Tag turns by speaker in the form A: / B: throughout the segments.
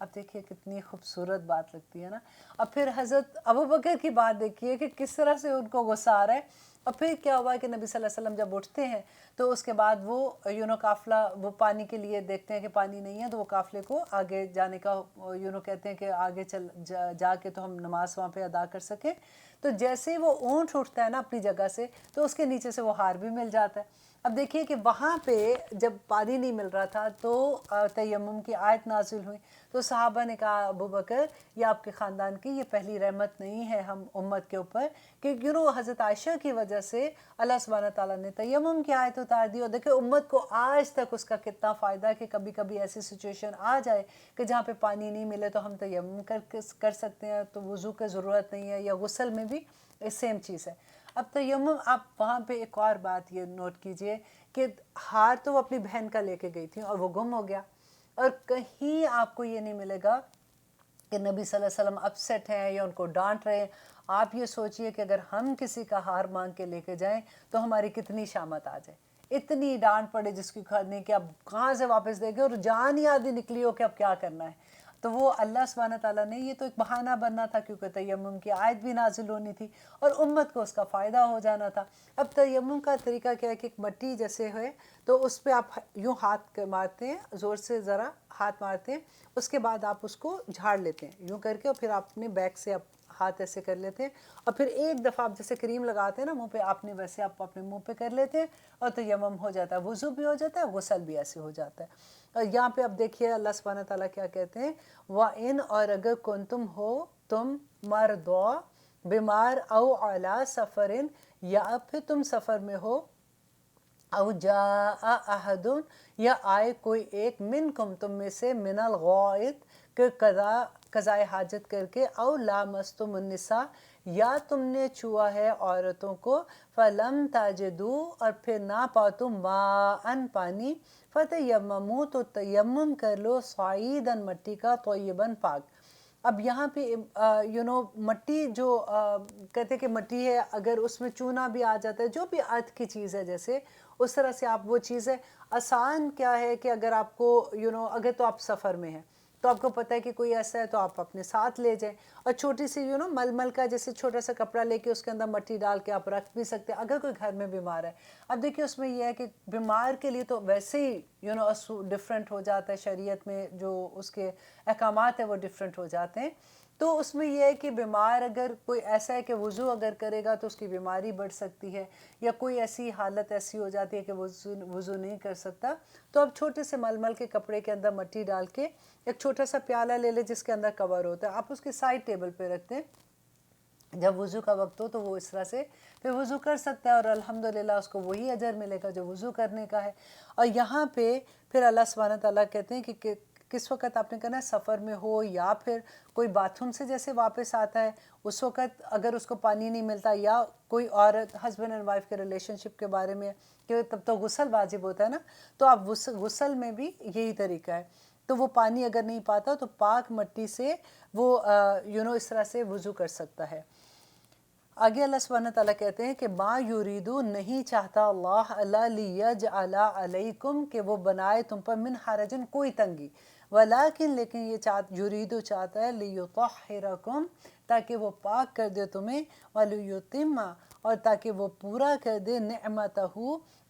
A: اب دیکھیے کتنی خوبصورت بات لگتی ہے نا. اب پھر حضرت ابوبکر کی بات دیکھیے کہ کس طرح سے ان کو غصہ آ رہا ہے. اور پھر کیا ہوا کہ نبی صلی اللہ علیہ وسلم جب اٹھتے ہیں تو اس کے بعد وہ قافلہ وہ پانی کے لیے دیکھتے ہیں کہ پانی نہیں ہے، تو وہ قافلے کو آگے جانے کا کہتے ہیں کہ آگے جا کے تو ہم نماز وہاں پہ ادا کر سکیں. تو جیسے ہی وہ اونٹ اٹھتا ہے نا اپنی جگہ سے، تو اس کے نیچے سے وہ ہار بھی مل جاتا ہے. اب دیکھیے کہ وہاں پہ جب پانی نہیں مل رہا تھا تو تیمم کی آیت نازل ہوئی. تو صحابہ نے کہا ابوبکر یہ آپ کے خاندان کی یہ پہلی رحمت نہیں ہے ہم امت کے اوپر کہ حضرت عائشہ کی وجہ سے اللہ سبحانہ تعالیٰ نے تیمم کی آیت اتار دی. اور دیکھیں امت کو آج تک اس کا کتنا فائدہ ہے کہ کبھی کبھی ایسی سچویشن آ جائے کہ جہاں پہ پانی نہیں ملے تو ہم تیمم کر سکتے ہیں، تو وضو کی ضرورت نہیں ہے، یا غسل میں بھی سیم چیز ہے. اب تیمم آپ وہاں پہ ایک اور بات یہ نوٹ کیجئے کہ ہار تو وہ اپنی بہن کا لے کے گئی تھی اور وہ گم ہو گیا. اور کہیں آپ کو یہ نہیں ملے گا کہ نبی صلی اللہ علیہ وسلم اپسیٹ ہیں یا ان کو ڈانٹ رہے ہیں. آپ یہ سوچئے کہ اگر ہم کسی کا ہار مانگ کے لے کے جائیں تو ہماری کتنی شامت آ جائے، اتنی ڈانٹ پڑے جس کی نہیں کہ اب کہاں سے واپس دے گے، اور جان ہی آدھی نکلی ہو کہ اب کیا کرنا ہے. تو وہ اللہ سبحانہ تعالیٰ نے یہ تو ایک بہانہ بننا تھا کیونکہ تیمم کی آیت بھی نازل ہونی تھی اور امت کو اس کا فائدہ ہو جانا تھا. اب تیمم کا طریقہ کیا ہے کہ ایک مٹی جیسے ہے تو اس پہ آپ یوں ہاتھ مارتے ہیں، زور سے ذرا ہاتھ مارتے ہیں، اس کے بعد آپ اس کو جھاڑ لیتے ہیں یوں کر کے، اور پھر آپ اپنے بیک سے ہاتھ ایسے کر لیتے ہیں، اور پھر ایک دفعہ آپ جیسے کریم لگاتے ہیں نا منہ پہ، آپ نے ویسے آپ اپنے منہ پہ کر لیتے ہیں اور تیمم ہو جاتا ہے، وضو بھی ہو جاتا ہے، غسل بھی ایسے ہو جاتا ہے. اور یہاں پہ اب دیکھیے اللہ سبحانہ تعالیٰ کیا کہتے ہیں، وَإِنْ اور اگر کنتم ہو تم مردو بیمار او علی سفرن، یا پھر تم سفر میں ہو، او جاء احد یا آئے کوئی ایک، منکم تم میں سے، من الغائط کہ قضائے حاجت کر کے، او لامستم النساء یا تم نے چھوا ہے عورتوں کو، فلم تجدوا اور پھر نہ پاؤ تم ماء پانی، فتیمموا تو تیمم کر لو، صعیداً مٹی کا، طیباً پاک. اب یہاں پہ مٹی جو کہتے کہ مٹی ہے، اگر اس میں چونا بھی آ جاتا ہے، جو بھی ارتھ کی چیز ہے جیسے اس طرح سے آپ وہ چیز ہے. آسان کیا ہے کہ اگر آپ کو اگر تو آپ سفر میں ہیں تو آپ کو پتہ ہے کہ کوئی ایسا ہے تو آپ اپنے ساتھ لے جائیں، اور چھوٹی سی ململ کا جیسے چھوٹا سا کپڑا لے کے اس کے اندر مٹی ڈال کے آپ رکھ بھی سکتے ہیں اگر کوئی گھر میں بیمار ہے. اب دیکھیے اس میں یہ ہے کہ بیمار کے لیے تو ویسے ہی ڈفرینٹ ہو جاتا ہے، شریعت میں جو اس کے احکامات ہیں وہ ڈفرینٹ ہو جاتے ہیں. تو اس میں یہ ہے کہ بیمار اگر کوئی ایسا ہے کہ وضو اگر کرے گا تو اس کی بیماری بڑھ سکتی ہے، یا کوئی ایسی حالت ایسی ہو جاتی ہے کہ وضو نہیں کر سکتا، تو اب چھوٹے سے ململ کے کپڑے کے اندر مٹی ڈال کے ایک چھوٹا سا پیالہ لے لے جس کے اندر کور ہوتا ہے، آپ اس کی سائڈ ٹیبل پہ رکھتے ہیں، جب وضو کا وقت ہو تو وہ اس طرح سے پھر وضو کر سکتا ہے، اور الحمدللہ اس کو وہی اجر ملے گا جو وضو کرنے کا ہے. اور یہاں پہ پھر اللہ سبحانہ تعالیٰ کہتے ہیں کہ کس وقت آپ نے کہنا ہے سفر میں ہو، یا پھر کوئی باتھ روم سے جیسے واپس آتا ہے اس وقت اگر اس کو پانی نہیں ملتا، یا کوئی عورت ہسبینڈ اینڈ وائف کے ریلیشن شپ کے بارے میں کہ تب تو غسل واجب ہوتا ہے نا، تو آپ غسل میں بھی یہی طریقہ ہے. تو وہ پانی اگر نہیں پاتا تو پاک مٹی سے وہ اس طرح سے وضو کر سکتا ہے. آگے اللہ سبحانہ تعالیٰ کہتے ہیں کہ ما یریدو نہیں چاہتا اللہ لیجعل علیکم کہ وہ بنائے تم پر من حرجن کوئی تنگی، ولیکن لیکن یہ یریدو چاہتا ہے لیطہرکم تاکہ وہ پاک کر دے تمہیں، ولیتم اور تاکہ وہ پورا کر دے نعمتہ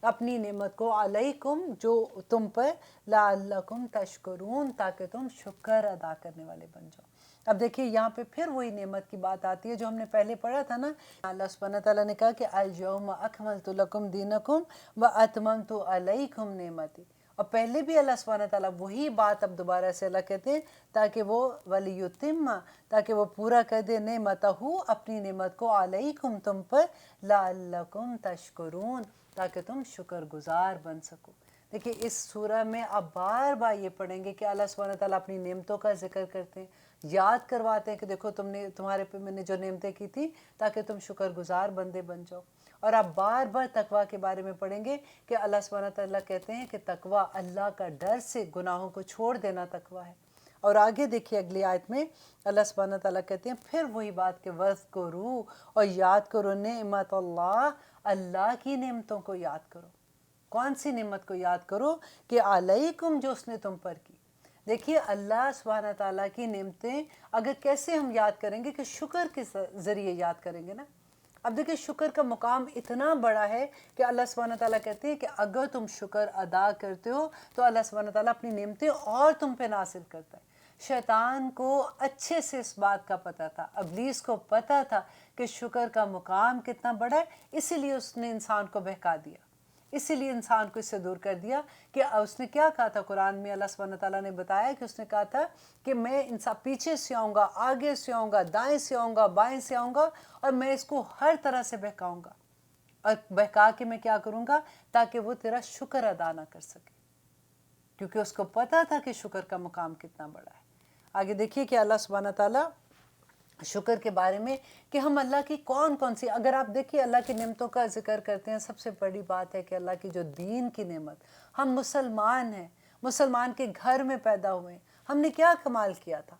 A: اپنی نعمت کو، علیکم جو تم پر، لعلکم تشکرون تاکہ تم شکر ادا کرنے والے بن جاؤ. اب دیکھیے یہاں پہ پھر وہی نعمت کی بات آتی ہے جو ہم نے پہلے پڑھا تھا نا. اللہ سبحانہ تعالیٰ نے کہا کہ اليوم اکملت لکم دینکم واتممت علیکم نعمتی، اور پہلے بھی اللہ سبحانہ تعالیٰ وہی بات اب دوبارہ سے اللہ کہتے ہیں تاکہ وہ ولیتم تاکہ وہ پورا کر دے نعمتہ اپنی نعمت کو، علیکم تم پر، لعلکم تشکرون تاکہ تم شکر گزار بن سکو. دیکھیے اس سورہ میں آپ بار بار یہ پڑھیں گے کہ اللہ سبحانہ تعالیٰ اپنی نعمتوں کا ذکر کرتے ہیں، یاد کرواتے ہیں کہ دیکھو تمہارے پہ میں نے جو نعمتیں کی تھی تاکہ تم شکر گزار بندے بن جاؤ. اور آپ بار بار تقویٰ کے بارے میں پڑھیں گے کہ اللہ سبحانہ تعالیٰ کہتے ہیں کہ تقویٰ اللہ کا ڈر سے گناہوں کو چھوڑ دینا تقویٰ ہے. اور آگے دیکھیے اگلی آیت میں اللہ سبحانہ تعالیٰ کہتے ہیں پھر وہی بات کہ وَاذْكُرُوا اور یاد کرو نعمت اللہ، اللہ کی نعمتوں کو یاد کرو. کون سی نعمت کو یاد کرو؟ کہ علیکم جو اس نے تم پر کی. دیکھیے اللہ سبحانہ تعالیٰ کی نعمتیں اگر کیسے ہم یاد کریں گے کہ شکر کے ذریعے یاد کریں گے نا. اب دیکھیں شکر کا مقام اتنا بڑا ہے کہ اللہ سبحانہ تعالیٰ کہتے ہیں کہ اگر تم شکر ادا کرتے ہو تو اللہ سبحانہ تعالیٰ اپنی نعمتیں اور تم پہ نازل کرتا ہے. شیطان کو اچھے سے اس بات کا پتہ تھا، ابلیس کو پتہ تھا کہ شکر کا مقام کتنا بڑا ہے، اسی لیے اس نے انسان کو بہکا دیا، اسی لیے انسان کو اس سے دور کر دیا. کہ اس نے کیا کہا تھا قرآن میں؟ اللہ سبحانہ تعالیٰ نے بتایا کہ اس نے کہا تھا کہ میں انسان پیچھے سے آؤں گا، آگے سے آؤں گا، دائیں سے آؤں گا، بائیں سے آؤں گا، اور میں اس کو ہر طرح سے بہکاؤں گا. اور بہکا کے میں کیا کروں گا؟ تاکہ وہ تیرا شکر ادا نہ کر سکے، کیونکہ اس کو پتا تھا کہ شکر کا مقام کتنا بڑا ہے. آگے دیکھیے کہ اللہ سبحانہ تعالیٰ شکر کے بارے میں کہ ہم اللہ کی کون کون سی، اگر آپ دیکھیے اللہ کی نعمتوں کا ذکر کرتے ہیں، سب سے بڑی بات ہے کہ اللہ کی جو دین کی نعمت. ہم مسلمان ہیں، مسلمان کے گھر میں پیدا ہوئے ہیں. ہم نے کیا کمال کیا تھا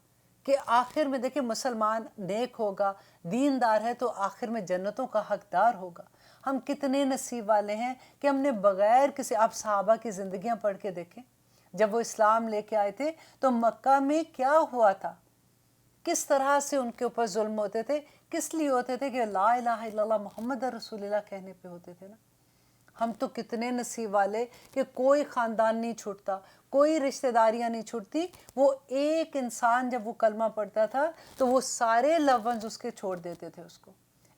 A: کہ آخر میں دیکھیں مسلمان نیک ہوگا، دیندار ہے تو آخر میں جنتوں کا حقدار ہوگا. ہم کتنے نصیب والے ہیں کہ ہم نے بغیر کسی، آپ صحابہ کی زندگیاں پڑھ کے دیکھیں، جب وہ اسلام لے کے آئے تھے تو مکہ میں کیا ہوا تھا، کس طرح سے ان کے اوپر ظلم ہوتے تھے، کس لیے ہوتے تھے؟ کہ لا الہ الا اللہ محمد رسول اللہ کہنے پہ ہوتے تھے نا. ہم تو کتنے نصیب والے کہ کوئی خاندان نہیں چھوٹتا، کوئی رشتہ داریاں نہیں چھوٹتی. وہ ایک انسان جب وہ کلمہ پڑھتا تھا تو وہ سارے لفظ اس کے چھوڑ دیتے تھے. اس کو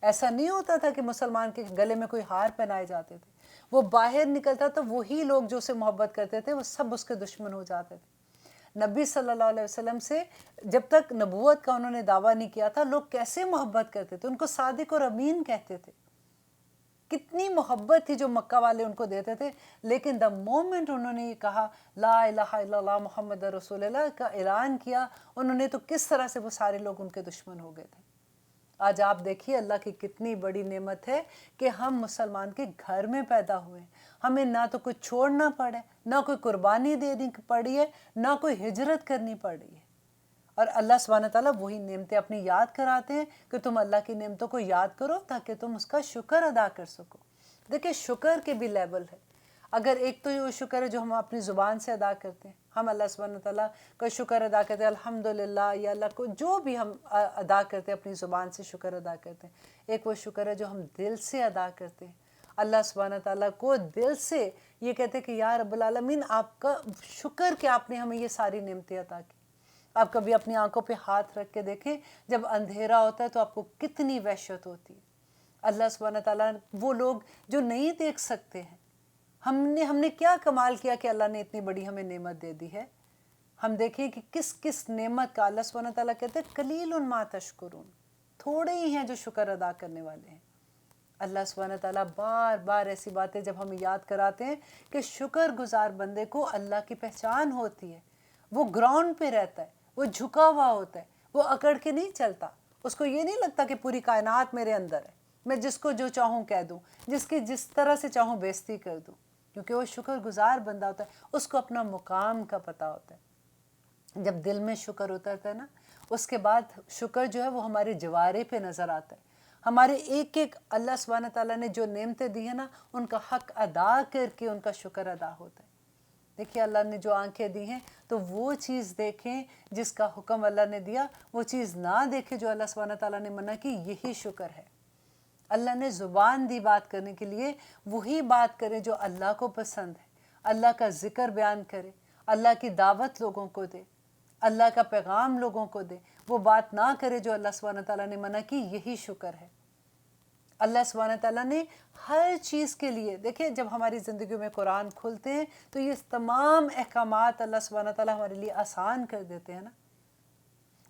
A: ایسا نہیں ہوتا تھا کہ مسلمان کے گلے میں کوئی ہار پہنائے جاتے تھے. وہ باہر نکلتا تو وہی لوگ جو اسے محبت کرتے تھے وہ سب اس کے دشمن ہو جاتے تھے. نبی صلی اللہ علیہ وسلم سے جب تک نبوت کا انہوں نے دعویٰ نہیں کیا تھا، لوگ کیسے محبت کرتے تھے، ان کو صادق اور امین کہتے تھے. کتنی محبت تھی جو مکہ والے ان کو دیتے تھے. لیکن دا مومنٹ انہوں نے یہ کہا لا الہ الا اللہ محمد رسول اللہ کا اعلان کیا، انہوں نے تو کس طرح سے وہ سارے لوگ ان کے دشمن ہو گئے تھے. آج آپ دیکھیے اللہ کی کتنی بڑی نعمت ہے کہ ہم مسلمان کے گھر میں پیدا ہوئے. ہمیں نہ تو کچھ چھوڑنا پڑے، نہ کوئی قربانی دینی پڑی ہے، نہ کوئی ہجرت کرنی پڑی ہے. اور اللہ سبحانہ تعالیٰ وہی نعمتیں اپنی یاد کراتے ہیں کہ تم اللہ کی نعمتوں کو یاد کرو تاکہ تم اس کا شکر ادا کر سکو. دیکھیں شکر کے بھی لیول ہے. اگر ایک تو یہ شکر ہے جو ہم اپنی زبان سے ادا کرتے ہیں، ہم اللہ سبحانہ تعالیٰ کا شکر ادا کرتے ہیں الحمدللہ یا اللہ کو جو بھی ہم ادا کرتے ہیں اپنی زبان سے شکر ادا کرتے ہیں. ایک وہ شکر ہے جو ہم دل سے ادا کرتے ہیں. اللہ سبحانہ تعالیٰ کو دل سے یہ کہتے ہیں کہ یا رب العالمین آپ کا شکر کہ آپ نے ہمیں یہ ساری نعمتیں عطا کی. آپ کبھی اپنی آنکھوں پہ ہاتھ رکھ کے دیکھیں، جب اندھیرا ہوتا ہے تو آپ کو کتنی وحشت ہوتی ہے. اللہ سبحانہ تعالیٰ وہ لوگ جو نہیں دیکھ سکتے ہیں، ہم نے کیا کمال کیا کہ اللہ نے اتنی بڑی ہمیں نعمت دے دی ہے. ہم دیکھیں کہ کس کس نعمت کا اللہ سبحانہ تعالیٰ کہتے ہیں قلیل ما تشکرون، تھوڑے ہی ہیں جو شکر ادا کرنے والے ہیں. اللہ سبحانہ تعالیٰ بار بار ایسی باتیں جب ہمیں یاد کراتے ہیں کہ شکر گزار بندے کو اللہ کی پہچان ہوتی ہے. وہ گراؤنڈ پہ رہتا ہے، وہ جھکا ہوا ہوتا ہے، وہ اکڑ کے نہیں چلتا. اس کو یہ نہیں لگتا کہ پوری کائنات میرے اندر ہے، میں جس کو جو چاہوں کہہ دوں، جس کی جس طرح سے چاہوں بےزتی کر دوں. کیونکہ وہ شکر گزار بندہ ہوتا ہے، اس کو اپنا مقام کا پتہ ہوتا ہے. جب دل میں شکر اترتا ہے نا، اس کے بعد شکر جو ہے وہ ہمارے جوارے پہ نظر آتا ہے. ہمارے ایک ایک اللہ سبحانہ تعالیٰ نے جو نعمتیں دی ہیں نا، ان کا حق ادا کر کے ان کا شکر ادا ہوتا ہے. دیکھیے اللہ نے جو آنکھیں دی ہیں تو وہ چیز دیکھیں جس کا حکم اللہ نے دیا، وہ چیز نہ دیکھیں جو اللہ سبحانہ تعالیٰ نے منع کی. یہی شکر ہے. اللہ نے زبان دی بات کرنے کے لیے، وہی بات کرے جو اللہ کو پسند ہے. اللہ کا ذکر بیان کرے، اللہ کی دعوت لوگوں کو دے، اللہ کا پیغام لوگوں کو دے. وہ بات نہ کرے جو اللہ سبحانہ تعالیٰ نے منع کی. یہی شکر ہے. اللہ سبحانہ تعالیٰ نے ہر چیز کے لیے، دیکھیں جب ہماری زندگی میں قرآن کھلتے ہیں تو یہ تمام احکامات اللہ سبحانہ تعالیٰ ہمارے لیے آسان کر دیتے ہیں نا.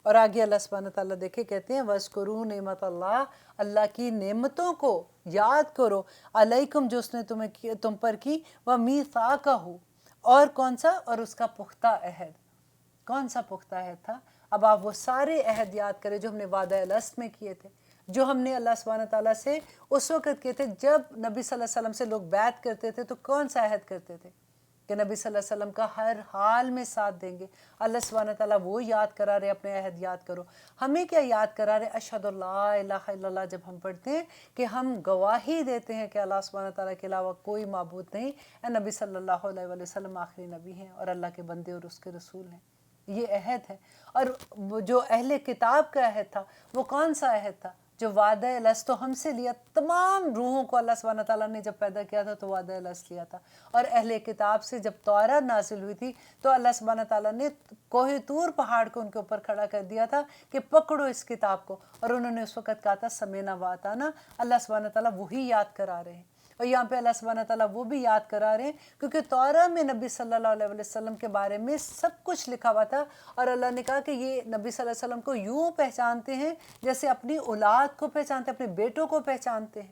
A: اور آگے اللہ سبحانہ تعالیٰ دیکھیں کہتے ہیں وَاذْكُرُوا نعمت اللہ، اللہ کی نعمتوں کو یاد کرو، علیکم جو اس نے تم پر کی، وَمِيثَاقَهُ، اور کون سا؟ اور اس کا پختہ عہد. کون سا پختہ عہد تھا؟ اب آپ وہ سارے عہد یاد کریں جو ہم نے وعدہ الست میں کیے تھے، جو ہم نے اللہ سبحانہ تعالیٰ سے اس وقت کیے تھے جب نبی صلی اللہ علیہ وسلم سے لوگ بیعت کرتے تھے. تو کون سا عہد کرتے تھے؟ کہ نبی صلی اللہ علیہ وسلم کا ہر حال میں ساتھ دیں گے. اللہ سبحانہ تعالیٰ وہ یاد کرا رہے، اپنے عہد یاد کرو. ہمیں کیا یاد کرا رہے؟ اشہد اللہ الہ الا اللہ جب ہم پڑھتے ہیں کہ ہم گواہی دیتے ہیں کہ اللہ سبحانہ تعالیٰ کے علاوہ کوئی معبود نہیں. نبی صلی اللہ علیہ وسلم آخری نبی ہیں اور اللہ کے بندے اور اس کے رسول ہیں. یہ عہد ہے۔ اور وہ جو اہل کتاب کا عہد تھا وہ کون سا عہد تھا؟ جو وعدہ الست ہم سے لیا، تمام روحوں کو اللہ سبحانہ تعالیٰ نے جب پیدا کیا تھا تو وعدہ الست لیا تھا۔ اور اہل کتاب سے جب تورات نازل ہوئی تھی تو اللہ سبحانہ تعالیٰ نے کوہ طور پہاڑ کو ان کے اوپر کھڑا کر دیا تھا کہ پکڑو اس کتاب کو، اور انہوں نے اس وقت کہا تھا سمینا و اطعنا۔ اللہ سبحانہ تعالیٰ وہی یاد کرا رہے ہیں، اور یہاں پہ اللہ سبحانہ تعالیٰ وہ بھی یاد کرا رہے ہیں کیونکہ تورات میں نبی صلی اللہ علیہ وسلم کے بارے میں سب کچھ لکھا ہوا تھا، اور اللہ نے کہا کہ یہ نبی صلی اللہ علیہ وسلم کو یوں پہچانتے ہیں جیسے اپنی اولاد کو پہچانتے ہیں، اپنے بیٹوں کو پہچانتے ہیں۔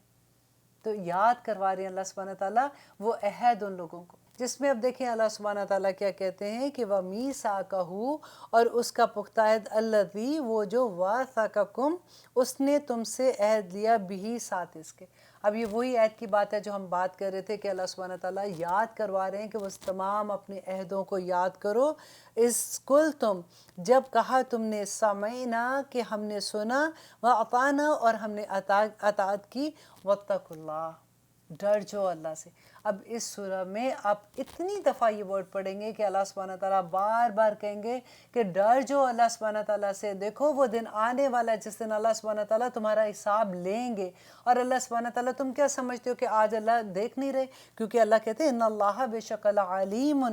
A: تو یاد کروا رہے ہیں اللہ سبحانہ تعالیٰ وہ عہد ان لوگوں کو، جس میں اب دیکھیں اللہ سبحانہ تعالیٰ کیا کہتے ہیں کہ وَمِيثَاقَهُ، اور اس کا پختہ عہد، الَّذِي، وہ جو وَاثَقَكُمْ، اس نے تم سے عہد لیا، بِهِ، ساتھ اس کے۔ اب یہ وہی عہد کی بات ہے جو ہم بات کر رہے تھے کہ اللہ سبحانہ تعالیٰ یاد کروا رہے ہیں کہ وہ تمام اپنے عہدوں کو یاد کرو۔ اس کل تم، جب کہا تم نے، سمعنا، کہ ہم نے سنا، وَأَطَعْنَا، اور ہم نے اطاعت کی، وَاتَّقُوا اللَّهَ، ڈر جو اللہ سے۔ اب اس سورہ میں آپ اتنی دفعہ یہ ورڈ پڑھیں گے کہ اللہ سبحانہ تعالیٰ بار بار کہیں گے کہ ڈر جو اللہ سبحانہ تعالیٰ سے، دیکھو وہ دن آنے والا ہے جس دن اللہ سبحانہ تعالیٰ تمہارا حساب لیں گے۔ اور اللہ سبحانہ تعالیٰ، تم کیا سمجھتے ہو کہ آج اللہ دیکھ نہیں رہے؟ کیونکہ اللہ کہتے ہیں ان اللہ بے شک اللہ علیم،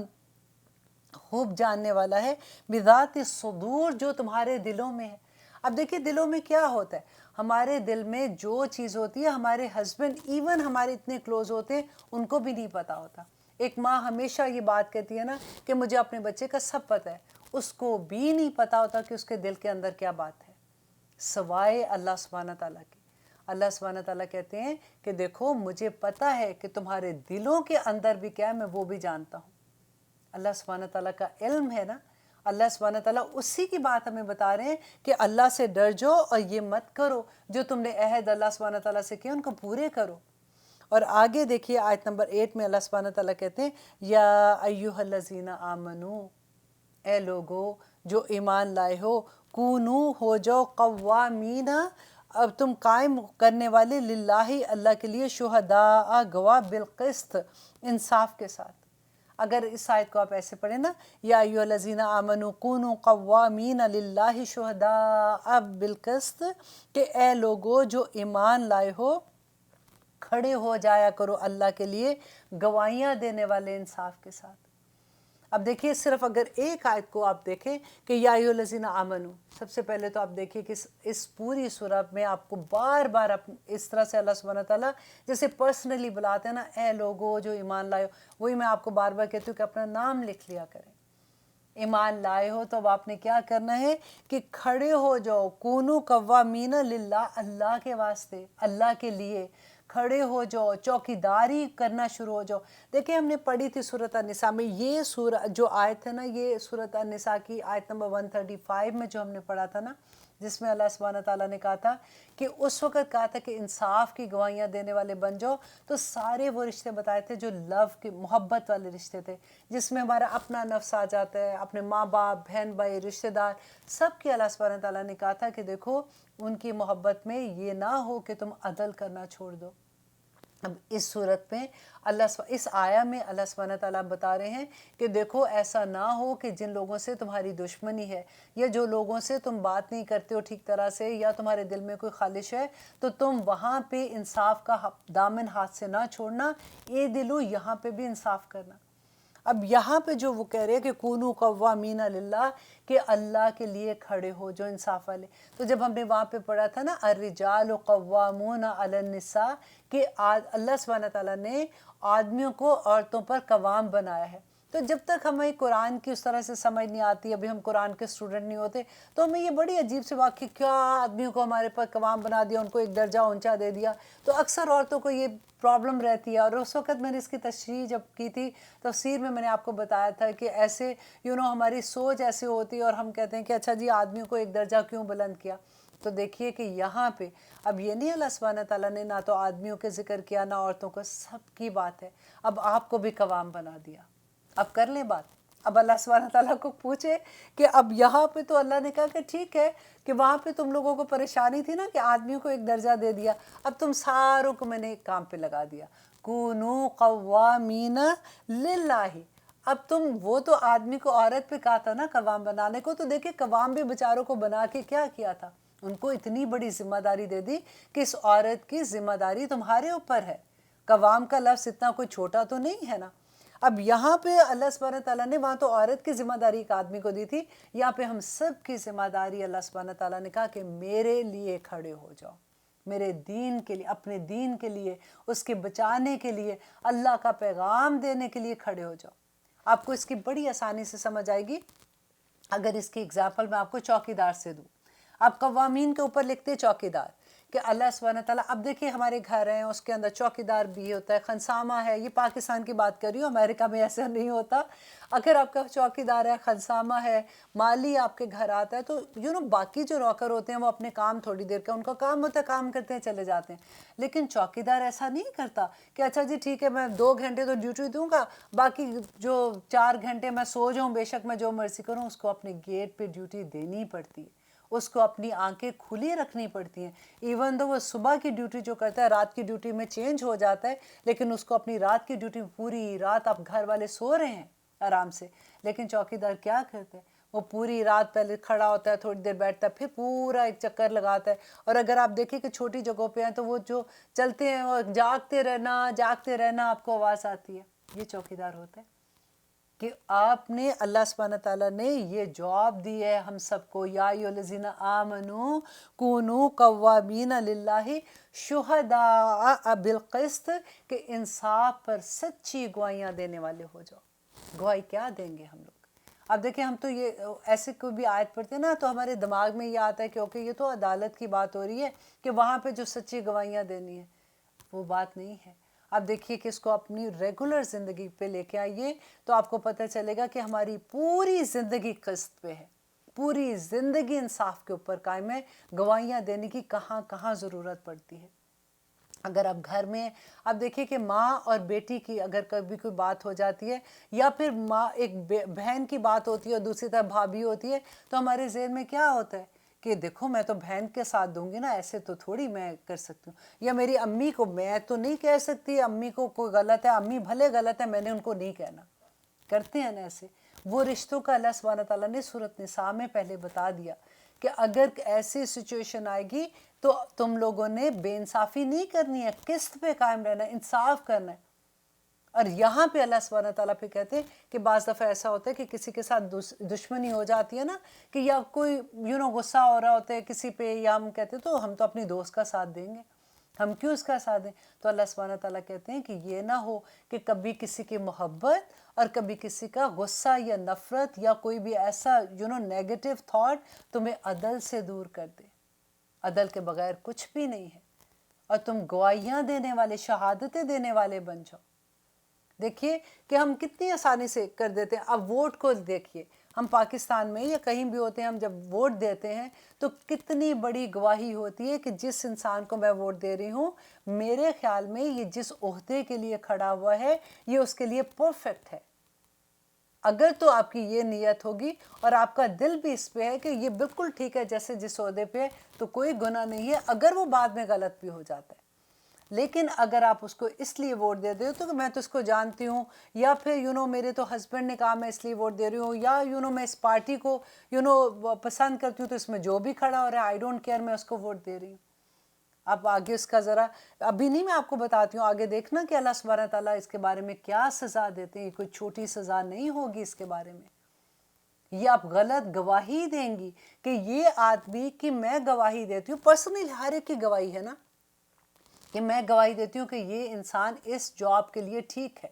A: خوب جاننے والا ہے، بذات الصدور، جو تمہارے دلوں میں ہے۔ اب دیکھیں دلوں میں کیا ہوتا ہے، ہمارے دل میں جو چیز ہوتی ہے، ہمارے ہسبینڈ ایون ہمارے اتنے کلوز ہوتے ہیں ان کو بھی نہیں پتا ہوتا۔ ایک ماں ہمیشہ یہ بات کہتی ہے نا کہ مجھے اپنے بچے کا سب پتہ ہے، اس کو بھی نہیں پتا ہوتا کہ اس کے دل کے اندر کیا بات ہے، سوائے اللہ سبحانہ تعالیٰ کی۔ اللہ سبحانہ تعالیٰ کہتے ہیں کہ دیکھو مجھے پتہ ہے کہ تمہارے دلوں کے اندر بھی کیا ہے، میں وہ بھی جانتا ہوں۔ اللہ سبحانہ تعالیٰ کا علم ہے نا، اللہ سبحانہ تعالیٰ اسی کی بات ہمیں بتا رہے ہیں کہ اللہ سے ڈر جو، اور یہ مت کرو جو تم نے عہد اللہ سبحانہ تعالیٰ سے کیا ان کو پورے کرو۔ اور آگے دیکھیے آیت نمبر 8 میں اللہ سبحانہ تعالیٰ کہتے ہیں یا ایھا الذین آمنو، اے لوگو جو ایمان لائے ہو، کونو، ہو جاؤ، قوامین، اب تم قائم کرنے والے، للہ، اللہ کے لیے، شہداء، گواہ، بالقسط، انصاف کے ساتھ۔ اگر اس آیت کو آپ ایسے پڑھیں نا، یا ایھا الذین آمنوا کونوا قوامین للہ شہداء بالقسط، کہ اے لوگو جو ایمان لائے ہو، کھڑے ہو جایا کرو اللہ کے لیے گواہیاں دینے والے انصاف کے ساتھ۔ اب دیکھیے صرف اگر ایک آیت کو آپ دیکھیں کہ یا ایھا الذین آمنو، سب سے پہلے تو آپ دیکھیے کہ اس پوری سورہ میں آپ کو بار بار اس طرح سے اللہ سبحانہ تعالیٰ جیسے پرسنلی بلاتے ہیں نا، اے لوگو جو ایمان لائے ہو، وہی میں آپ کو بار بار کہتی ہوں کہ اپنا نام لکھ لیا کریں۔ ایمان لائے ہو تو اب آپ نے کیا کرنا ہے کہ کھڑے ہو جاؤ، کونو قوامین للہ، اللہ کے واسطے، اللہ کے لیے کھڑے ہو جاؤ، چوکیداری کرنا شروع ہو جاؤ۔ دیکھیں ہم نے پڑھی تھی سورۃ النساء میں، یہ سورہ جو آیت ہے نا، یہ سورۃ النساء کی آیت نمبر 135 میں جو ہم نے پڑھا تھا نا، جس میں اللہ سبحانہ تعالیٰ نے کہا تھا کہ اس وقت کہا تھا کہ انصاف کی گواہیاں دینے والے بن جاؤ، تو سارے وہ رشتے بتائے تھے جو لو کے، محبت والے رشتے تھے، جس میں ہمارا اپنا نفس آ جاتا ہے، اپنے ماں باپ، بہن بھائی، رشتے دار، سب کی اللہ سبحانہ تعالیٰ نے کہا تھا کہ دیکھو ان کی محبت میں یہ نہ ہو کہ تم عدل کرنا چھوڑ دو۔ اب اس صورت میں اس آیا میں اللہ سبحانہ تعالیٰ بتا رہے ہیں کہ دیکھو ایسا نہ ہو کہ جن لوگوں سے تمہاری دشمنی ہے، یا جو لوگوں سے تم بات نہیں کرتے ہو ٹھیک طرح سے، یا تمہارے دل میں کوئی خالش ہے، تو تم وہاں پہ انصاف کا دامن ہاتھ سے نہ چھوڑنا، اے دلو یہاں پہ بھی انصاف کرنا۔ اب یہاں پہ جو وہ کہہ رہے ہیں کہ کونو قوامین للہ، کہ اللہ کے لیے کھڑے ہو جو انصاف والے، تو جب ہم نے وہاں پہ پڑھا تھا نا الرجال قوامون علی النساء، کہ اللہ سبحانہ تعالیٰ نے آدمیوں کو عورتوں پر قوام بنایا ہے، تو جب تک ہمیں قرآن کی اس طرح سے سمجھ نہیں آتی، ابھی ہم قرآن کے اسٹوڈنٹ نہیں ہوتے، تو ہمیں یہ بڑی عجیب سی بات کہ کیا آدمیوں کو ہمارے پر قوام بنا دیا، ان کو ایک درجہ اونچا دے دیا، تو اکثر عورتوں کو یہ پرابلم رہتی ہے۔ اور اس وقت میں نے اس کی تشریح جب کی تھی تفسیر میں نے آپ کو بتایا تھا کہ ایسے ہماری سوچ ایسے ہوتی ہے، اور ہم کہتے ہیں کہ اچھا جی آدمیوں کو ایک درجہ کیوں بلند کیا۔ تو دیکھیے کہ یہاں پہ اب یہ نہیں اللہ سبحانہ تعالیٰ نے نہ تو آدمیوں کے ذکر کیا نہ عورتوں کو، سب کی بات ہے، اب آپ کو بھی قوام بنا دیا، اب کر لیں بات۔ اب اللہ سبحانہ تعالیٰ کو پوچھے کہ اب یہاں پہ تو اللہ نے کہا کہ ٹھیک ہے کہ وہاں پہ تم لوگوں کو پریشانی تھی نا کہ آدمیوں کو ایک درجہ دے دیا، اب تم ساروں کو میں نے ایک کام پہ لگا دیا، کونو قوامین للہ، اب تم وہ تو آدمی کو عورت پہ کہا تھا نا قوام بنانے کو، تو دیکھیں قوام بھی بیچاروں کو بنا کے کیا کیا تھا، ان کو اتنی بڑی ذمہ داری دے دی کہ اس عورت کی ذمہ داری تمہارے اوپر ہے. قوام کا لفظ اتنا کوئی چھوٹا تو نہیں ہے نا. اب یہاں پہ اللہ سبحانہ تعالیٰ نے، وہاں تو عورت کی ذمہ داری ایک آدمی کو دی تھی، یہاں پہ ہم سب کی ذمہ داری اللہ سبحانہ تعالیٰ نے کہا کہ میرے لیے کھڑے ہو جاؤ، میرے دین کے لیے، اپنے دین کے لیے، اس کے بچانے کے لیے، اللہ کا پیغام دینے کے لیے کھڑے ہو جاؤ. آپ کو اس کی بڑی آسانی سے سمجھ آئے گی اگر اس کی اگزامپل میں آپ کو چوکی دار سے دوں. آپ قوامین کے اوپر لکھتے چوکی دار کہ اللہ سبحانہ تعالیٰ، اب دیکھیے ہمارے گھر ہیں اس کے اندر چوکی دار بھی ہوتا ہے، خنسامہ ہے، یہ پاکستان کی بات کر رہی ہوں، امریکہ میں ایسا نہیں ہوتا. اگر آپ کا چوکی دار ہے، خنسامہ ہے، مالی آپ کے گھر آتا ہے، تو باقی جو نوکر ہوتے ہیں وہ اپنے کام تھوڑی دیر کا ان کا کام ہوتا ہے، کام کرتے ہیں چلے جاتے ہیں. لیکن چوکی دار ایسا نہیں کرتا کہ اچھا جی ٹھیک ہے میں 2 گھنٹے تو ڈیوٹی دوں گا، باقی جو 4 گھنٹے میں سو جاؤں، بے شک میں جو مرضی کروں. اس کو اپنے گیٹ پہ ڈیوٹی دینی پڑتی ہے، اس کو اپنی آنکھیں کھلی رکھنی پڑتی ہیں. ایون دو وہ صبح کی ڈیوٹی جو کرتا ہے رات کی ڈیوٹی میں چینج ہو جاتا ہے، لیکن اس کو اپنی رات کی ڈیوٹی، پوری رات آپ گھر والے سو رہے ہیں آرام سے، لیکن چوکی دار کیا کرتا ہے، وہ پوری رات پہلے کھڑا ہوتا ہے، تھوڑی دیر بیٹھتا ہے، پھر پورا ایک چکر لگاتا ہے. اور اگر آپ دیکھیں کہ چھوٹی جگہوں پہ ہیں تو وہ جو چلتے ہیں وہ جاگتے رہنا آپ کو آواز آتی ہے. یہ چوکی دار ہوتا ہے کہ آپ نے، اللہ سبحانہ تعالیٰ نے یہ جواب دی ہے ہم سب کو، یا ایھا الذین آمنوا کونوا قوامین للہ شہداء بالقسط، کہ انصاف پر سچی گواہیاں دینے والے ہو جاؤ. گواہی کیا دیں گے ہم لوگ؟ اب دیکھیں ہم تو یہ ایسے کوئی بھی آیت پڑھتے ہیں نا تو ہمارے دماغ میں یہ آتا ہے کہ اوکے یہ تو عدالت کی بات ہو رہی ہے کہ وہاں پہ جو سچی گواہیاں دینی ہے. وہ بات نہیں ہے. اب دیکھیے کہ اس کو اپنی ریگولر زندگی پہ لے کے آئیے تو آپ کو پتہ چلے گا کہ ہماری پوری زندگی قسط پہ ہے، پوری زندگی انصاف کے اوپر قائم ہے. گواہیاں دینے کی کہاں کہاں ضرورت پڑتی ہے. اگر آپ گھر میں، اب دیکھیے کہ ماں اور بیٹی کی اگر کبھی کوئی بات ہو جاتی ہے، یا پھر ماں ایک بہن کی بات ہوتی ہے اور دوسری طرف بھابھی ہوتی ہے، تو ہمارے ذہن میں کیا ہوتا ہے کہ دیکھو میں تو بہن کے ساتھ دوں گی نا، ایسے تو تھوڑی میں کر سکتی ہوں. یا میری امی کو میں تو نہیں کہہ سکتی، امی کو کوئی غلط ہے، امی بھلے غلط ہے، میں نے ان کو نہیں کہنا. کرتے ہیں نا ایسے. وہ رشتوں کا اللہ سبحانہ تعالیٰ نے سورۃ نساء میں پہلے بتا دیا کہ اگر ایسی سچویشن آئے گی تو تم لوگوں نے بے انصافی نہیں کرنی ہے، قسط پہ قائم رہنا ہے، انصاف کرنا ہے. اور یہاں پہ اللہ سبحانہ تعالیٰ پہ کہتے ہیں کہ بعض دفعہ ایسا ہوتا ہے کہ کسی کے ساتھ دشمنی ہو جاتی ہے نا، کہ یا کوئی غصہ ہو رہا ہوتا ہے کسی پہ، یا ہم کہتے ہیں تو ہم تو اپنی دوست کا ساتھ دیں گے، ہم کیوں اس کا ساتھ دیں؟ تو اللہ سبحانہ تعالیٰ کہتے ہیں کہ یہ نہ ہو کہ کبھی کسی کی محبت اور کبھی کسی کا غصہ یا نفرت یا کوئی بھی ایسا نیگیٹو تھاٹ تمہیں عدل سے دور کر دے. عدل کے بغیر کچھ بھی نہیں ہے، اور تم گواہیاں دینے والے، شہادتیں دینے والے بن جاؤ. دیکھیے کہ ہم کتنی آسانی سے کر دیتے ہیں. اب ووٹ کو دیکھیے، ہم پاکستان میں یا کہیں بھی ہوتے ہیں، ہم جب ووٹ دیتے ہیں تو کتنی بڑی گواہی ہوتی ہے کہ جس انسان کو میں ووٹ دے رہی ہوں، میرے خیال میں یہ جس عہدے کے لیے کھڑا ہوا ہے یہ اس کے لیے پرفیکٹ ہے. اگر تو آپ کی یہ نیت ہوگی اور آپ کا دل بھی اس پہ ہے کہ یہ بالکل ٹھیک ہے جیسے جس عہدے پہ ہے، تو کوئی گناہ نہیں ہے اگر وہ بعد میں غلط بھی ہو جاتا ہے. لیکن اگر آپ اس کو اس لیے ووٹ دے دے تو کہ میں تو اس کو جانتی ہوں، یا پھر میرے تو ہسبینڈ نے کہا میں اس لیے ووٹ دے رہی ہوں، یا میں اس پارٹی کو پسند کرتی ہوں تو اس میں جو بھی کھڑا ہو رہا ہے آئی ڈونٹ کیئر، میں اس کو ووٹ دے رہی ہوں. اب آگے اس کا ذرا ابھی نہیں، میں آپ کو بتاتی ہوں، آگے دیکھنا کہ اللہ سبحانہ تعالیٰ اس کے بارے میں کیا سزا دیتے ہیں. کوئی چھوٹی سزا نہیں ہوگی اس کے بارے میں. یہ آپ غلط گواہی دیں گی کہ یہ آدمی کی میں گواہی دیتی ہوں، پرسنلی ہر ایک کی گواہی ہے نا، کہ میں گواہی دیتی ہوں کہ یہ انسان اس جاب کے لیے ٹھیک ہے.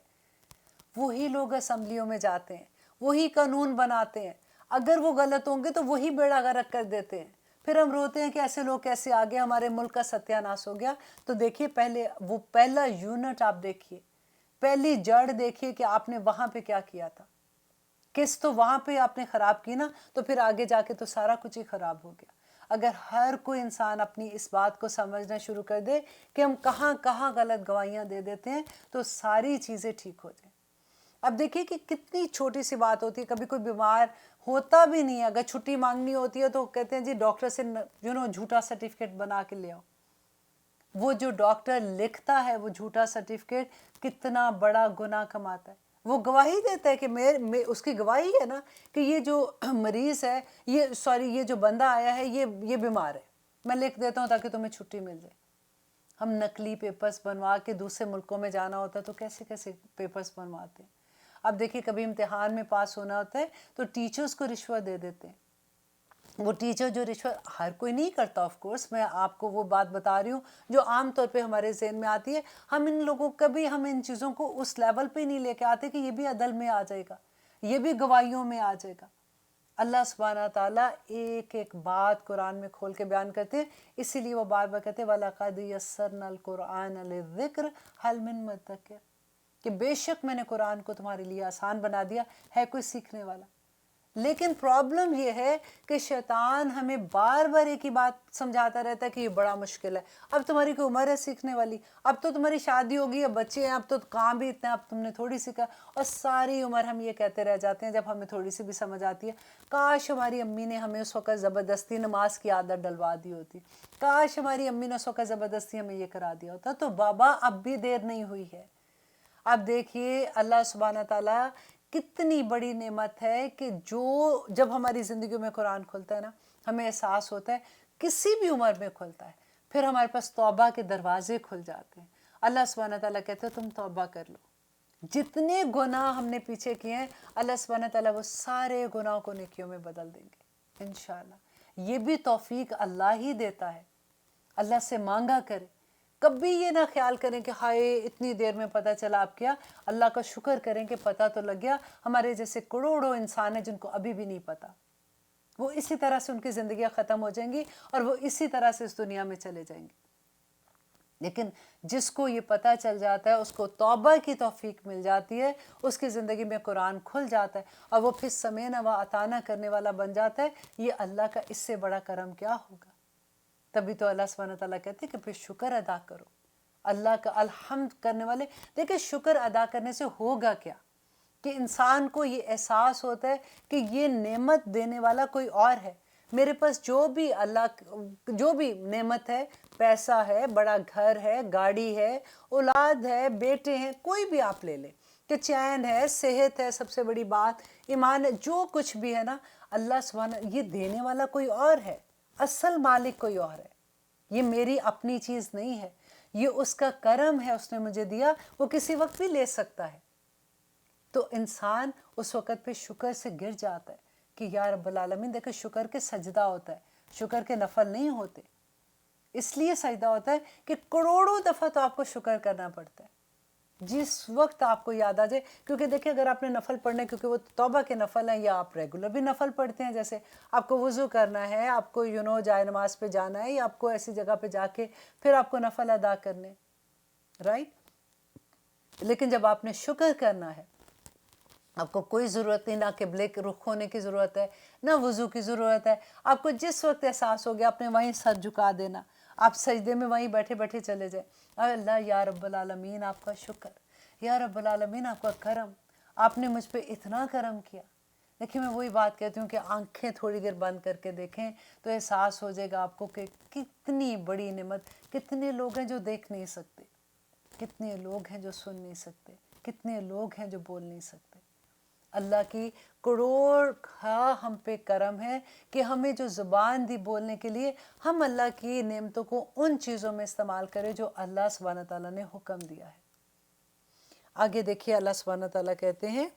A: وہی لوگ اسمبلیوں میں جاتے ہیں، وہی قانون بناتے ہیں. اگر وہ غلط ہوں گے تو وہی بیڑا غرق کر دیتے ہیں. پھر ہم روتے ہیں کہ ایسے لوگ کیسے آگے، ہمارے ملک کا ستیہ ناش ہو گیا. تو دیکھیے پہلے وہ پہلا یونٹ آپ دیکھیے، پہلی جڑ دیکھیے کہ آپ نے وہاں پہ کیا کیا تھا. کس تو وہاں پہ آپ نے خراب کی نا، تو پھر آگے جا کے تو سارا کچھ ہی خراب ہو گیا. اگر ہر کوئی انسان اپنی اس بات کو سمجھنا شروع کر دے کہ ہم کہاں کہاں غلط گواہیاں دے دیتے ہیں، تو ساری چیزیں ٹھیک ہو جائیں. اب دیکھیے کہ کتنی چھوٹی سی بات ہوتی ہے، کبھی کوئی بیمار ہوتا بھی نہیں ہے، اگر چھٹی مانگنی ہوتی ہے تو کہتے ہیں جی ڈاکٹر سے جھوٹا سرٹیفکیٹ بنا کے لے آؤ. وہ جو ڈاکٹر لکھتا ہے وہ جھوٹا سرٹیفکیٹ کتنا بڑا گناہ کماتا ہے. وہ گواہی دیتا ہے کہ میں اس کی گواہی ہے نا کہ یہ جو مریض ہے، یہ جو بندہ آیا ہے یہ بیمار ہے، میں لکھ دیتا ہوں تاکہ تمہیں چھٹی مل جائے۔ ہم نقلی پیپرز بنوا کے دوسرے ملکوں میں جانا ہوتا ہے تو کیسے کیسے پیپرز بنواتے ہیں۔ اب دیکھیے کبھی امتحان میں پاس ہونا ہوتا ہے تو ٹیچرز کو رشوت دے دیتے ہیں۔ وہ ٹیچر جو رشوت ہر کوئی نہیں کرتا، آف کورس میں آپ کو وہ بات بتا رہی ہوں جو عام طور پہ ہمارے ذہن میں آتی ہے۔ ہم ان لوگوں کبھی ہم ان چیزوں کو اس لیول پہ نہیں لے کے آتے کہ یہ بھی عدل میں آ جائے گا، یہ بھی گواہیوں میں آ جائے گا۔ اللہ سبحانہ تعالیٰ ایک ایک بات قرآن میں کھول کے بیان کرتے ہیں، اسی لیے وہ بار بار کہتے ہیں وَلَقَدْ يَسَّرْنَا الْقُرْآنَ لِلذِّكْرِ هَلْ مِن مُدَّكِرٍ، کہ بے شک میں نے قرآن کو تمہارے لیے آسان بنا دیا، ہے کوئی سیکھنے والا۔ لیکن پرابلم یہ ہے کہ شیطان ہمیں بار بار ایک ہی بات سمجھاتا رہتا ہے کہ یہ بڑا مشکل ہے، اب تمہاری کوئی عمر ہے سیکھنے والی، اب تو تمہاری شادی ہوگی، اب بچے ہیں، اب تو کام بھی اتنا ہے، اب تم نے تھوڑی سیکھا۔ اور ساری عمر ہم یہ کہتے رہ جاتے ہیں جب ہمیں تھوڑی سی بھی سمجھ آتی ہے، کاش ہماری امی نے ہمیں اس وقت زبردستی نماز کی عادت ڈلوا دی ہوتی، کاش ہماری امی نے اس وقت زبردستی ہمیں یہ کرا دیا ہوتا۔ تو بابا اب بھی دیر نہیں ہوئی ہے۔ اب دیکھیے اللہ سبحانہ تعالیٰ کتنی بڑی نعمت ہے کہ جب ہماری زندگیوں میں قرآن کھلتا ہے نا، ہمیں احساس ہوتا ہے، کسی بھی عمر میں کھلتا ہے، پھر ہمارے پاس توبہ کے دروازے کھل جاتے ہیں۔ اللہ سبحانہ تعالیٰ کہتے ہیں تم توبہ کر لو، جتنے گناہ ہم نے پیچھے کیے ہیں اللہ سبحانہ تعالیٰ وہ سارے گناہوں کو نیکیوں میں بدل دیں گے انشاءاللہ۔ یہ بھی توفیق اللہ ہی دیتا ہے، اللہ سے مانگا کرے۔ کبھی یہ نہ خیال کریں کہ ہائے اتنی دیر میں پتہ چلا، آپ کیا اللہ کا شکر کریں کہ پتہ تو لگ گیا۔ ہمارے جیسے کروڑوں انسان ہیں جن کو ابھی بھی نہیں پتہ، وہ اسی طرح سے ان کی زندگیاں ختم ہو جائیں گی اور وہ اسی طرح سے اس دنیا میں چلے جائیں گے۔ لیکن جس کو یہ پتہ چل جاتا ہے، اس کو توبہ کی توفیق مل جاتی ہے، اس کی زندگی میں قرآن کھل جاتا ہے اور وہ پھر سمینا و عطانا کرنے والا بن جاتا ہے۔ یہ اللہ کا اس سے بڑا کرم کیا ہوگا؟ تبھی تو اللہ سبحانہ تعالیٰ کہتے ہیں کہ پھر شکر ادا کرو، اللہ کا الحمد کرنے والے۔ دیکھیں شکر ادا کرنے سے ہوگا کیا کہ انسان کو یہ احساس ہوتا ہے کہ یہ نعمت دینے والا کوئی اور ہے۔ میرے پاس جو بھی نعمت ہے، پیسہ ہے، بڑا گھر ہے، گاڑی ہے، اولاد ہے، بیٹے ہیں، کوئی بھی آپ لے لیں، کہ چین ہے، صحت ہے، سب سے بڑی بات ایمان ہے، جو کچھ بھی ہے نا، اللہ سبحانہ یہ دینے والا کوئی اور ہے، اصل مالک کوئی اور ہے۔ یہ میری اپنی چیز نہیں ہے، یہ اس کا کرم ہے، اس نے مجھے دیا، وہ کسی وقت بھی لے سکتا ہے۔ تو انسان اس وقت پہ شکر سے گر جاتا ہے کہ یا رب العالمین۔ دیکھیں شکر کے سجدہ ہوتا ہے، شکر کے نفل نہیں ہوتے، اس لیے سجدہ ہوتا ہے کہ کروڑوں دفعہ تو آپ کو شکر کرنا پڑتا ہے جس وقت آپ کو یاد آ جائے۔ کیونکہ دیکھیں اگر آپ نے نفل پڑھنے، کیونکہ وہ توبہ کے نفل ہیں، یا آپ ریگولر بھی نفل پڑھتے ہیں، جیسے آپ کو وضو کرنا ہے، آپ کو جائے نماز پہ جانا ہے، یا آپ کو ایسی جگہ پہ جا کے پھر آپ کو نفل ادا کرنے، رائٹ۔ لیکن جب آپ نے شکر کرنا ہے، آپ کو کوئی ضرورت نہیں، نہ قبلے کے رخ ہونے کی ضرورت ہے، نہ وضو کی ضرورت ہے۔ آپ کو جس وقت احساس ہو گیا آپ نے وہیں سر جھکا دینا، آپ سجدے میں وہیں بیٹھے بیٹھے چلے جائیں، اللہ یا رب العالمین آپ کا شکر، یا رب العالمین آپ کا کرم، آپ نے مجھ پہ اتنا کرم کیا۔ دیکھیں میں وہی بات کہتی ہوں کہ آنکھیں تھوڑی دیر بند کر کے دیکھیں تو احساس ہو جائے گا آپ کو کہ کتنی بڑی نعمت۔ کتنے لوگ ہیں جو دیکھ نہیں سکتے، کتنے لوگ ہیں جو سن نہیں سکتے، کتنے لوگ ہیں جو بول نہیں سکتے۔ اللہ کی کروڑ ہم پہ کرم ہے کہ ہمیں جو زبان دی بولنے کے لیے، ہم اللہ کی نعمتوں کو ان چیزوں میں استعمال کریں جو اللہ سبحانہ تعالیٰ نے حکم دیا ہے۔ آگے دیکھیے اللہ سبحانہ تعالیٰ کہتے ہیں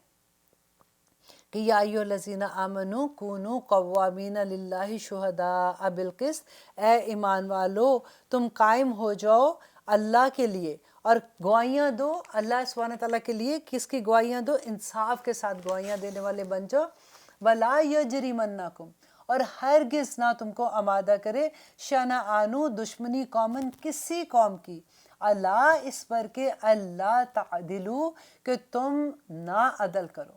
A: کہ یا ایھا الذین آمنوا کونوا قوامین للہ شہداء بالقسط، اے ایمان والو تم قائم ہو جاؤ اللہ کے لیے اور گواہیاں دو اللہ سبحانہ تعالیٰ کے لیے۔ کس کی گواہیاں دو؟ انصاف کے ساتھ گواہیاں دینے والے بن جاؤ۔ وَلَا يَجْرِمَنَّكُمْ، اور ہرگز نہ تم کو آمادہ کرے شنآن دشمنی قومن، کسی قوم کی، اللہ اس پر کہ اللہ تعدلوا کہ تم نہ عدل کرو۔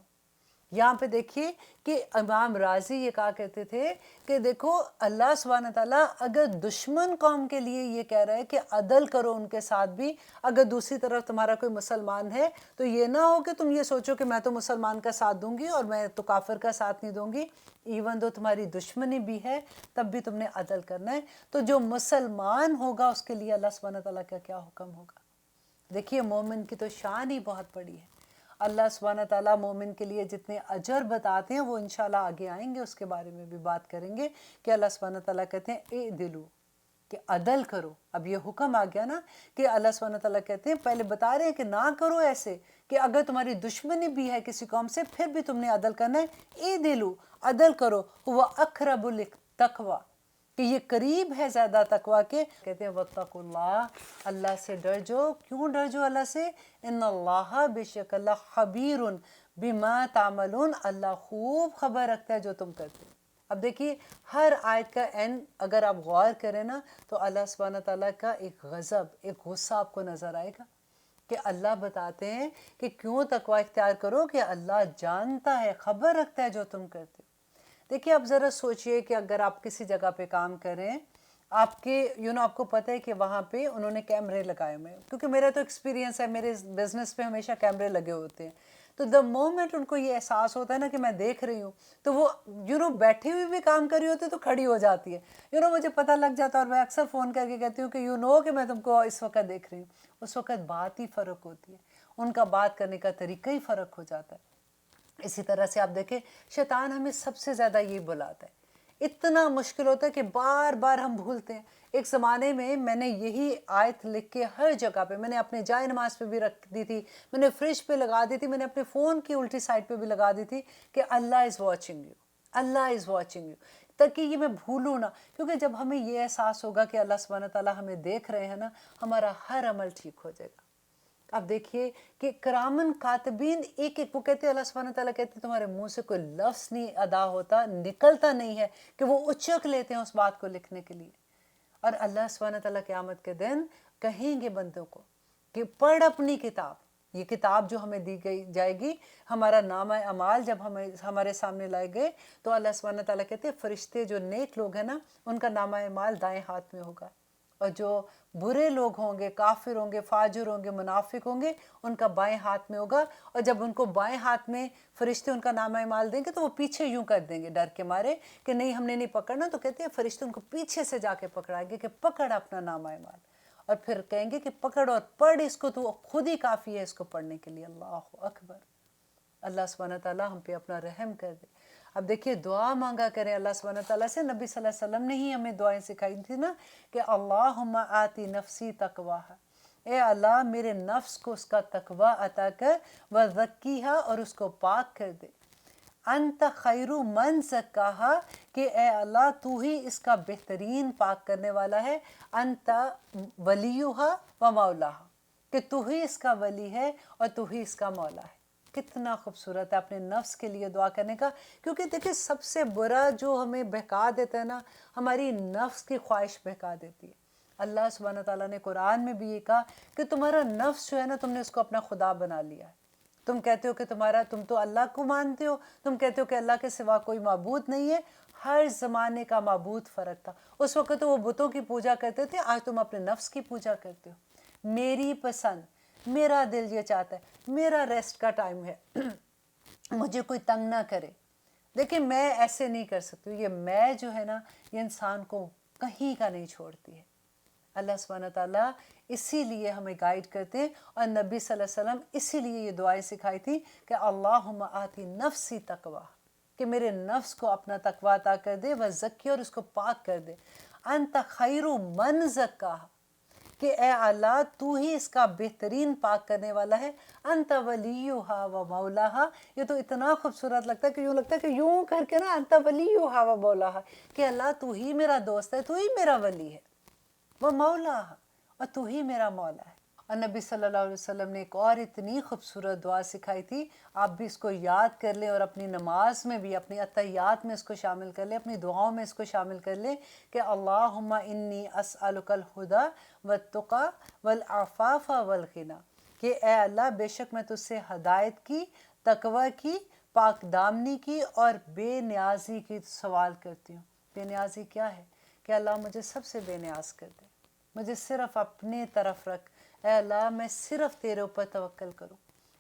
A: یہاں پہ دیکھیے کہ امام راضی یہ کہا کرتے تھے کہ دیکھو اللہ سبحانہ تعالیٰ اگر دشمن قوم کے لیے یہ کہہ رہا ہے کہ عدل کرو ان کے ساتھ بھی، اگر دوسری طرف تمہارا کوئی مسلمان ہے تو یہ نہ ہو کہ تم یہ سوچو کہ میں تو مسلمان کا ساتھ دوں گی اور میں تو کافر کا ساتھ نہیں دوں گی، ایون دو تمہاری دشمنی بھی ہے تب بھی تم نے عدل کرنا ہے۔ تو جو مسلمان ہوگا اس کے لیے اللہ سبحانہ تعالیٰ کا کیا حکم ہوگا؟ دیکھیے مومن کی تو شان ہی بہت بڑی ہے۔ اللہ سبحانہ تعالیٰ مومن کے لیے جتنے اجر بتاتے ہیں وہ انشاءاللہ آگے آئیں گے، اس کے بارے میں بھی بات کریں گے کہ اللہ سبحانہ تعالیٰ کہتے ہیں اے دلو، کہ عدل کرو۔ اب یہ حکم آ گیا نا کہ اللہ سبحانہ تعالیٰ کہتے ہیں، پہلے بتا رہے ہیں کہ نہ کرو ایسے، کہ اگر تمہاری دشمنی بھی ہے کسی قوم سے پھر بھی تم نے عدل کرنا ہے، اے دلو، عدل کرو، ہوا اقرب للتقوی، کہ یہ قریب ہے زیادہ تقوی کے۔ کہتے ہیں واتقوا اللہ، اللہ سے ڈر جو۔ کیوں ڈر جو اللہ سے؟ ان اللہ، بے شک اللہ، خبیر بما تعملون، اللہ خوب خبر رکھتا ہے جو تم کرتے ہو۔ اب دیکھیے ہر آیت کا اینڈ اگر آپ غور کریں نا تو اللہ سبحانہ تعالیٰ کا ایک غضب، ایک غصہ آپ کو نظر آئے گا، کہ اللہ بتاتے ہیں کہ کیوں تقوی اختیار کرو، کہ اللہ جانتا ہے، خبر رکھتا ہے جو تم کرتے ہو۔ دیکھیے آپ ذرا سوچئے کہ اگر آپ کسی جگہ پہ کام کریں، آپ کے آپ کو پتہ ہے کہ وہاں پہ انہوں نے کیمرے لگائے ہوئے ہیں، کیونکہ میرا تو ایکسپیرینس ہے، میرے بزنس پہ ہمیشہ کیمرے لگے ہوتے ہیں، تو دا مومنٹ ان کو یہ احساس ہوتا ہے نا کہ میں دیکھ رہی ہوں، تو وہ بیٹھی ہوئی بھی کام کر رہی ہوتی ہے تو کھڑی ہو جاتی ہے، مجھے پتہ لگ جاتا ہے، اور میں اکثر فون کر کے کہتی ہوں کہ کہ میں تم کو اس وقت دیکھ رہی ہوں۔ اس وقت بات ہی فرق ہوتی ہے، ان کا بات کرنے کا طریقہ ہی فرق ہو جاتا ہے۔ اسی طرح سے آپ دیکھیں شیطان ہمیں سب سے زیادہ یہ بلاتا ہے، اتنا مشکل ہوتا ہے کہ بار بار ہم بھولتے ہیں۔ ایک زمانے میں میں نے یہی آیت لکھ کے ہر جگہ پہ، میں نے اپنے جائے نماز پہ بھی رکھ دی تھی، میں نے فریج پہ لگا دی تھی، میں نے اپنے فون کی الٹی سائڈ پہ بھی لگا دی تھی کہ Allah is watching you, Allah is watching you, تاکہ یہ میں بھولوں نہ، کیونکہ جب ہمیں یہ احساس ہوگا کہ اللہ سبحانہ تعالیٰ ہمیں دیکھ رہے ہیں نا، ہمارا ہر عمل ٹھیک ہو جائے گا۔ آپ دیکھیے کہ کرامن کاتبین ایک ایک، وہ کہتے ہیں اللہ سبحانہ تعالیٰ کہتے ہیں تمہارے منہ سے کوئی لفظ نہیں ادا ہوتا، نکلتا نہیں ہے، کہ وہ اچک لیتے ہیں اس بات کو لکھنے کے لیے۔ اور اللہ سبحانہ تعالیٰ قیامت کے دن کہیں گے بندوں کو کہ پڑھ اپنی کتاب، یہ کتاب جو ہمیں دی جائے گی، ہمارا نامہ اعمال جب ہمارے سامنے لائے گئے تو اللہ سبحانہ تعالیٰ کہتے ہیں فرشتے جو نیک لوگ ہیں نا ان کا نامہ اعمال دائیں ہاتھ میں ہوگا، اور جو برے لوگ ہوں گے، کافر ہوں گے، فاجر ہوں گے، منافق ہوں گے، ان کا بائیں ہاتھ میں ہوگا۔ اور جب ان کو بائیں ہاتھ میں فرشتے ان کا نامہ اعمال دیں گے تو وہ پیچھے یوں کر دیں گے ڈر کے مارے کہ نہیں ہم نے نہیں پکڑنا، تو کہتے ہیں فرشتے ان کو پیچھے سے جا کے پکڑائیں گے کہ پکڑ اپنا نامہ اعمال، اور پھر کہیں گے کہ پکڑ اور پڑھ اس کو، تو خود ہی کافی ہے اس کو پڑھنے کے لیے۔ اللہ اکبر، اللہ سبحانہ تعالیٰ ہم پہ اپنا رحم کر دے۔ اب دیکھیے دعا مانگا کریں اللہ سبحانہ تعالیٰ سے، نبی صلی اللہ علیہ وسلم نے ہی ہمیں دعائیں سکھائی تھی نا کہ اللہم آتی نفسی تقواہا، اے اللہ میرے نفس کو اس کا تقوی عطا کر، وزکیہا، اور اس کو پاک کر دے، انت خیر من زکاہا، کہ اے اللہ تو ہی اس کا بہترین پاک کرنے والا ہے، انت ولیہا و مولاہا، کہ تو ہی اس کا ولی ہے اور تو ہی اس کا مولا ہے۔ کتنا خوبصورت ہے اپنے نفس کے لیے دعا کرنے کا، کیونکہ دیکھیں سب سے برا جو ہمیں بہکا دیتا ہے نا، ہماری نفس کی خواہش بہکا دیتی ہے۔ اللہ سبحانہ تعالیٰ نے قرآن میں بھی یہ کہا کہ تمہارا نفس جو ہے نا، تم نے اس کو اپنا خدا بنا لیا ہے۔ تم کہتے ہو کہ تم تو اللہ کو مانتے ہو، تم کہتے ہو کہ اللہ کے سوا کوئی معبود نہیں ہے۔ ہر زمانے کا معبود فرق تھا، اس وقت تو وہ بتوں کی پوجا کرتے تھے، آج تم اپنے نفس کی پوجا کرتے ہو۔ میری پسند، میرا دل یہ چاہتا ہے، میرا ریسٹ کا ٹائم ہے، مجھے کوئی تنگ نہ کرے۔ دیکھیں میں ایسے نہیں کر سکتی، یہ میں جو ہے نا یہ انسان کو کہیں کا نہیں چھوڑتی ہے۔ اللہ سبحانہ تعالیٰ اسی لیے ہمیں گائیڈ کرتے ہیں، اور نبی صلی اللہ علیہ وسلم اسی لیے یہ دعائیں سکھائی تھی کہ اللہم آتی نفسی تقوی، کہ میرے نفس کو اپنا تقوی عطا کر دے، وزکی، اور اس کو پاک کر دے، انت خیر من زکاہا، کہ اے اللہ تو ہی اس کا بہترین پاک کرنے والا ہے، انت ولیہا و مولاہا۔ یہ تو اتنا خوبصورت لگتا ہے کہ یوں کر کے نا، انت ولیہا و مولاہا، کہ اللہ تو ہی میرا دوست ہے، تو ہی میرا ولی ہے، وہ مولا، اور تو ہی میرا مولا ہے۔ اور نبی صلی اللہ علیہ وسلم نے ایک اور اتنی خوبصورت دعا سکھائی تھی، آپ بھی اس کو یاد کر لیں، اور اپنی نماز میں بھی، اپنی عطیات میں اس کو شامل کر لیں، اپنی دعاؤں میں اس کو شامل کر لیں کہ اللہم انی اسألک الہدی والتقی والعفاف والغنی، کہ اے اللہ بے شک میں تجھ سے ہدایت کی، تقوی کی، پاک دامنی کی، اور بے نیازی کی سوال کرتی ہوں۔ بے نیازی کیا ہے؟ کہ اللہ مجھے سب سے بے نیاز کر دے، مجھے صرف اپنے طرف رکھ، اے اللہ میں صرف تیرے اوپر توکل کروں۔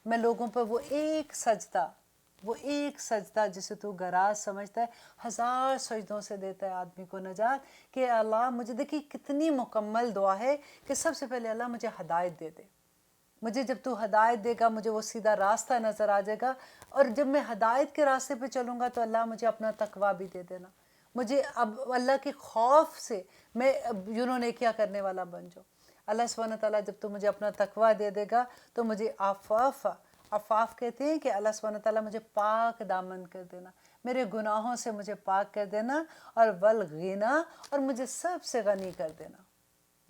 A: میں لوگوں پر وہ ایک سجدہ جسے تو گراز سمجھتا ہے، 1000 سجدوں سے دیتا ہے آدمی کو نجات، کہ اللہ مجھے، دیکھیے کتنی مکمل دعا ہے کہ سب سے پہلے اللہ مجھے ہدایت دے دے، مجھے جب تو ہدایت دے گا مجھے وہ سیدھا راستہ نظر آ جائے گا، اور جب میں ہدایت کے راستے پہ چلوں گا تو اللہ مجھے اپنا تقویٰ بھی دے دینا، مجھے اب اللہ کے خوف سے میں نیکیاں کرنے والا بن جاؤں۔ اللہ سبحانہ تعالیٰ جب تو مجھے اپنا تقویٰ دے دے گا تو مجھے عفاف کہتے ہیں کہ اللہ سبحانہ تعالیٰ مجھے پاک دامن کر دینا، میرے گناہوں سے مجھے پاک کر دینا، اور والغنیٰ، اور مجھے سب سے غنی کر دینا۔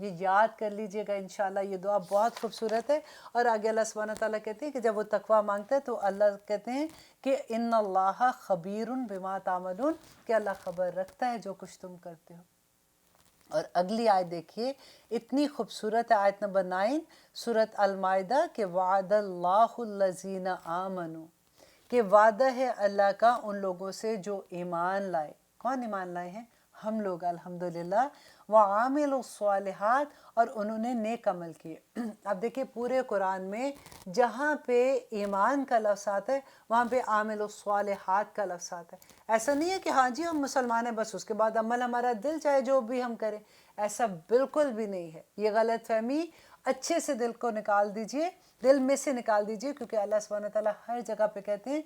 A: یہ یاد کر لیجئے گا انشاءاللہ، یہ دعا بہت خوبصورت ہے۔ اور آگے اللہ سبحانہ تعالیٰ کہتے ہیں کہ جب وہ تقویٰ مانگتا ہے تو اللہ کہتے ہیں کہ ان اللہ خبیر بما تعملون، کہ اللہ خبر رکھتا ہے جو کچھ تم کرتے ہو۔ اور اگلی آیت دیکھیے، اتنی خوبصورت ہے، آیت نمبر 9 سورۃ المائدہ، کہ وعد اللہ الذین آمنوا، کہ وعدہ ہے اللہ کا ان لوگوں سے جو ایمان لائے۔ کون ایمان لائے ہیں؟ ہم لوگ الحمدللہ۔ وعاملوا الصالحات، اور انہوں نے نیک عمل کیے۔ اب دیکھیں پورے قرآن میں جہاں پہ ایمان کا لفظ آتا ہے وہاں پہ عاملوا الصالحات کا لفظ آتا ہے۔ ایسا نہیں ہے کہ ہاں جی ہم مسلمان ہیں بس اس کے بعد عمل ہمارا دل چاہے جو بھی ہم کریں، ایسا بالکل بھی نہیں ہے۔ یہ غلط فہمی اچھے سے دل کو نکال دیجئے، دل میں سے نکال دیجئے، کیونکہ اللہ سبحانہ تعالیٰ ہر جگہ پہ کہتے ہیں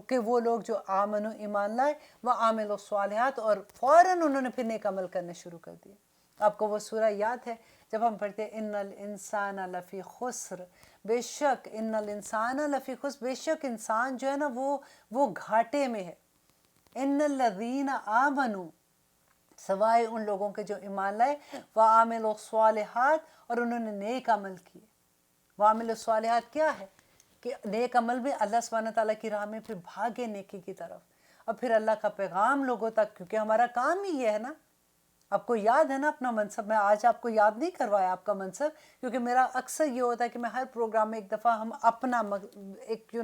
A: کہ وہ لوگ جو آمنو ایمان لائے، وہ عاملوا الصالحات، اور فوراً انہوں نے پھر نیک عمل کرنے شروع کر دیے۔ آپ کو وہ سورہ یاد ہے جب ہم پڑھتے ہیں ان الانسان لفی خسر، بے شک ان الانسان لفی خسر، بے شک انسان جو ہے نا وہ گھاٹے میں ہے۔ ان الذین آمنوا، سوائے ان لوگوں کے جو ایمان لائے، وعاملوا الصالحات، اور انہوں نے نیک عمل کیے۔ وعاملوا الصالحات کیا ہے؟ کہ نیک عمل میں اللہ سبحانہ تعالیٰ کی راہ میں پھر بھاگے نیکی کی طرف، اور پھر اللہ کا پیغام لوگوں تک، کیونکہ ہمارا کام ہی یہ ہے نا۔ آپ کو یاد ہے نا اپنا منصب، میں آج آپ کو یاد نہیں کروایا آپ کا منصب، کیونکہ میرا اکثر یہ ہوتا ہے کہ میں ہر پروگرام میں ایک دفعہ ہم اپنا ایک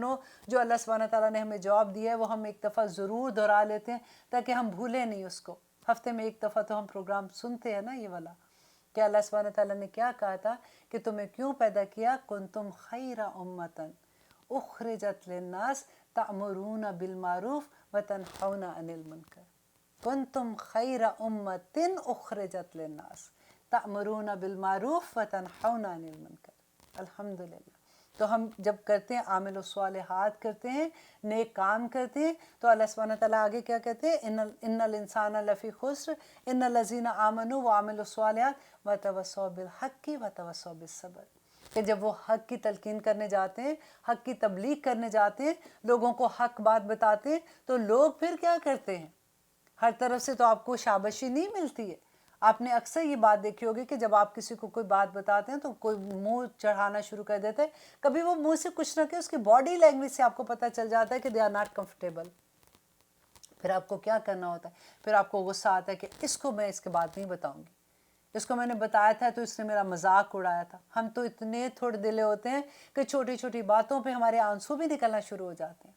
A: جو اللہ سبحانہ تعالیٰ نے ہمیں جواب دیا ہے وہ ہم ایک دفعہ ضرور دہرا لیتے ہیں تاکہ ہم بھولیں نہیں اس کو۔ ہفتے میں ایک دفعہ تو ہم پروگرام سنتے ہیں نا یہ والا، کہ اللہ سبحانہ تعالیٰ نے کیا کہا تھا کہ تمہیں کیوں پیدا کیا، کنتم خیر امۃ اخرجت للناس تأمرون بالمعروف وتنہون عن المنکر، کنتم خیر امۃ اخرجت للناس تأمرون بالمعروف وتنہون عن المنکر۔ الحمدللہ۔ تو ہم جب کرتے ہیں عامل الصالحات کرتے ہیں، نیک کام کرتے ہیں، تو اللہ سبحانہ تعالیٰ آگے کیا کہتے ہیں، ان الانسان لفی خسر ان الذین آمنوا وعملوا الصالحات وتواصوا بالحق وتواصوا بالصبر، کہ جب وہ حق کی تلقین کرنے جاتے ہیں، حق کی تبلیغ کرنے جاتے ہیں، لوگوں کو حق بات بتاتے ہیں، تو لوگ پھر کیا کرتے ہیں؟ ہر طرف سے تو آپ کو شاباشی نہیں ملتی ہے۔ آپ نے اکثر یہ بات دیکھی ہوگی کہ جب آپ کسی کو کوئی بات بتاتے ہیں تو کوئی منہ چڑھانا شروع کر دیتا ہے، کبھی وہ منہ سے کچھ نہ کہ اس کی باڈی لینگویج سے آپ کو پتہ چل جاتا ہے کہ دے آر ناٹ کمفرٹیبل۔ پھر آپ کو کیا کرنا ہوتا ہے؟ پھر آپ کو غصہ آتا ہے کہ اس کو میں اس کے بعد نہیں بتاؤں گی، اس کو میں نے بتایا تھا تو اس نے میرا مذاق اڑایا تھا۔ ہم تو اتنے تھوڑے دلے ہوتے ہیں کہ چھوٹی چھوٹی باتوں پہ ہمارے آنسو بھی نکلنا شروع ہو جاتے ہیں۔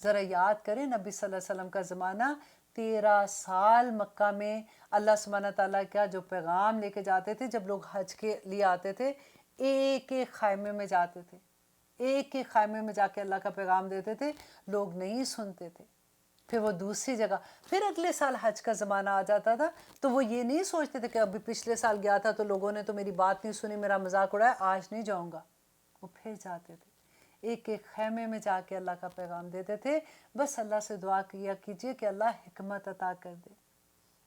A: ذرا یاد کریں نبی صلی اللہ علیہ وسلم کا زمانہ، 13 سال مکہ میں اللہ سبحانہ تعالیٰ کا جو پیغام لے کے جاتے تھے، جب لوگ حج کے لیے آتے تھے ایک ایک خیمے میں جاتے تھے، ایک ایک خیمے میں جا کے اللہ کا پیغام دیتے تھے، لوگ نہیں سنتے تھے۔ پھر وہ دوسری جگہ، پھر اگلے سال حج کا زمانہ آ جاتا تھا تو وہ یہ نہیں سوچتے تھے کہ ابھی پچھلے سال گیا تھا تو لوگوں نے تو میری بات نہیں سنی، میرا مذاق اڑایا، آج نہیں جاؤں گا۔ وہ پھر جاتے تھے، ایک ایک خیمے میں جا کے اللہ کا پیغام دیتے تھے۔ بس اللہ سے دعا کیا کیجئے کہ اللہ حکمت عطا کر دے،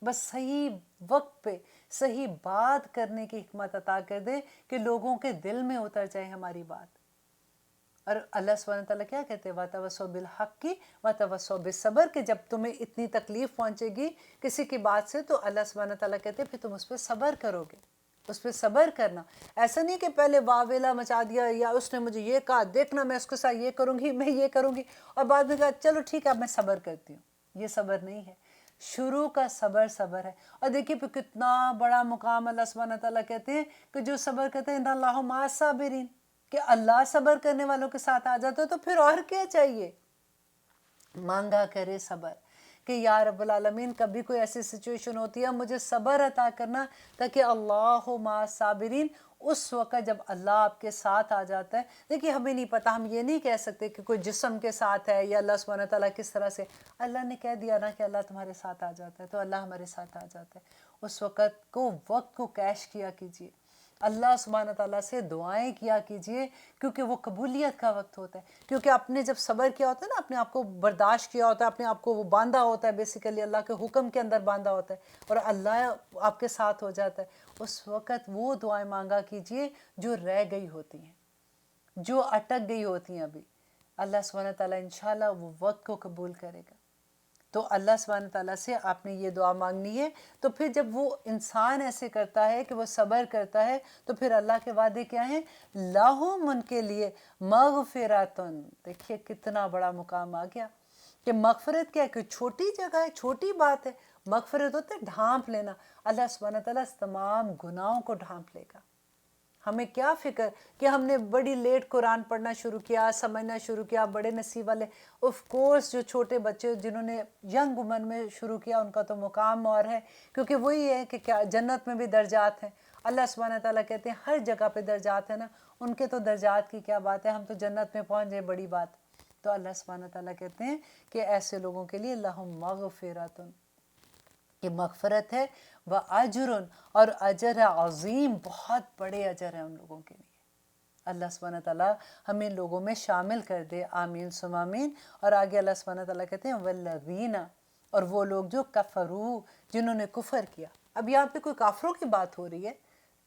A: بس صحیح وقت پہ صحیح بات کرنے کی حکمت عطا کر دے کہ لوگوں کے دل میں اتر جائے ہماری بات۔ اور اللہ سبحانہ تعالیٰ کیا کہتے ہیں، وَتَوَصَّوْا بِالْحَقِّ وَتَوَصَّوْا بِالصَّبْرِ، کہ جب تمہیں اتنی تکلیف پہنچے گی کسی کی بات سے تو اللہ سبحانہ تعالیٰ کہتے ہیں پھر تم اس پہ صبر کرو گے، اس پہ صبر کرنا۔ ایسا نہیں کہ پہلے واویلا مچا دیا، یا اس نے مجھے یہ کہا، دیکھنا میں اس کے ساتھ یہ کروں گی، میں یہ کروں گی، اور بعد میں کہا چلو ٹھیک ہے اب میں صبر کرتی ہوں۔ یہ صبر نہیں ہے، شروع کا صبر صبر ہے۔ اور دیکھیے پھر کتنا بڑا مقام اللہ سبحانہ تعالیٰ کہتے ہیں کہ جو صبر کرتے ہیں ان اللہ مع الصابرین، کہ اللہ صبر کرنے والوں کے ساتھ آ جاتا ہے۔ تو پھر اور کیا چاہیے؟ مانگا کرے صبر کہ یا رب العالمین کبھی کوئی ایسی سچویشن ہوتی ہے مجھے صبر عطا کرنا، تاکہ اللہ مع الصابرین، اس وقت جب اللہ آپ کے ساتھ آ جاتا ہے۔ دیکھیے ہمیں نہیں پتہ، ہم یہ نہیں کہہ سکتے کہ کوئی جسم کے ساتھ ہے یا اللہ سبحانہ تعالیٰ کس طرح سے۔ اللہ نے کہہ دیا نا کہ اللہ تمہارے ساتھ آ جاتا ہے، تو اللہ ہمارے ساتھ آ جاتا ہے۔ اس وقت کو کیش کیا کیجیے، اللہ سبحانہ تعالیٰ سے دعائیں کیا کیجئے، کیونکہ وہ قبولیت کا وقت ہوتا ہے. کیونکہ آپ نے جب صبر کیا ہوتا ہے نا، اپنے آپ کو برداشت کیا ہوتا ہے، اپنے آپ کو وہ باندھا ہوتا ہے، بیسیکلی اللہ کے حکم کے اندر باندھا ہوتا ہے، اور اللہ آپ کے ساتھ ہو جاتا ہے، اس وقت وہ دعائیں مانگا کیجئے جو رہ گئی ہوتی ہیں، جو اٹک گئی ہوتی ہیں ابھی. اللہ سبحانہ تعالیٰ انشاءاللہ وہ وقت کو قبول کرے گا. تو اللہ سبحانہ تعالیٰ سے آپ نے یہ دعا مانگنی ہے. تو پھر جب وہ انسان ایسے کرتا ہے کہ وہ صبر کرتا ہے، تو پھر اللہ کے وعدے کیا ہیں؟ لہم، ان کے لیے، مغفراتن. دیکھیے کتنا بڑا مقام آ گیا کہ مغفرت کیا ہے؟ کہ چھوٹی جگہ ہے، چھوٹی بات ہے. مغفرت ہوتا ہے ڈھانپ لینا. اللہ سبحانہ تعالیٰ اس تمام گناہوں کو ڈھانپ لے گا. ہمیں کیا فکر کہ ہم نے بڑی لیٹ قرآن پڑھنا شروع کیا، سمجھنا شروع کیا، بڑے نصیب والے. آف کورس جو چھوٹے بچے جنہوں نے ینگ عمر میں شروع کیا، ان کا تو مقام اور ہے، کیونکہ وہی ہے کہ کیا جنت میں بھی درجات ہیں. اللہ سبحانہ تعالیٰ کہتے ہیں ہر جگہ پہ درجات ہیں نا، ان کے تو درجات کی کیا بات ہے، ہم تو جنت میں پہنچ جائے بڑی بات. تو اللہ سبحانہ تعالیٰ کہتے ہیں کہ ایسے لوگوں کے لیے لہم مغفراتن، کہ مغفرت ہے، وَأَجْرٌ، اور اجر ہے عظیم، بہت بڑے اجر ہیں ان لوگوں کے لیے. اللہ سبحانہ تعالیٰ ہمیں لوگوں میں شامل کر دے، آمین ثم آمین. اور آگے اللہ سبحانہ تعالیٰ کہتے ہیں وَالَّذِينَ، اور وہ لوگ جو کفروا، جنہوں نے کفر کیا. اب یہاں پہ کوئی کافروں کی بات ہو رہی ہے.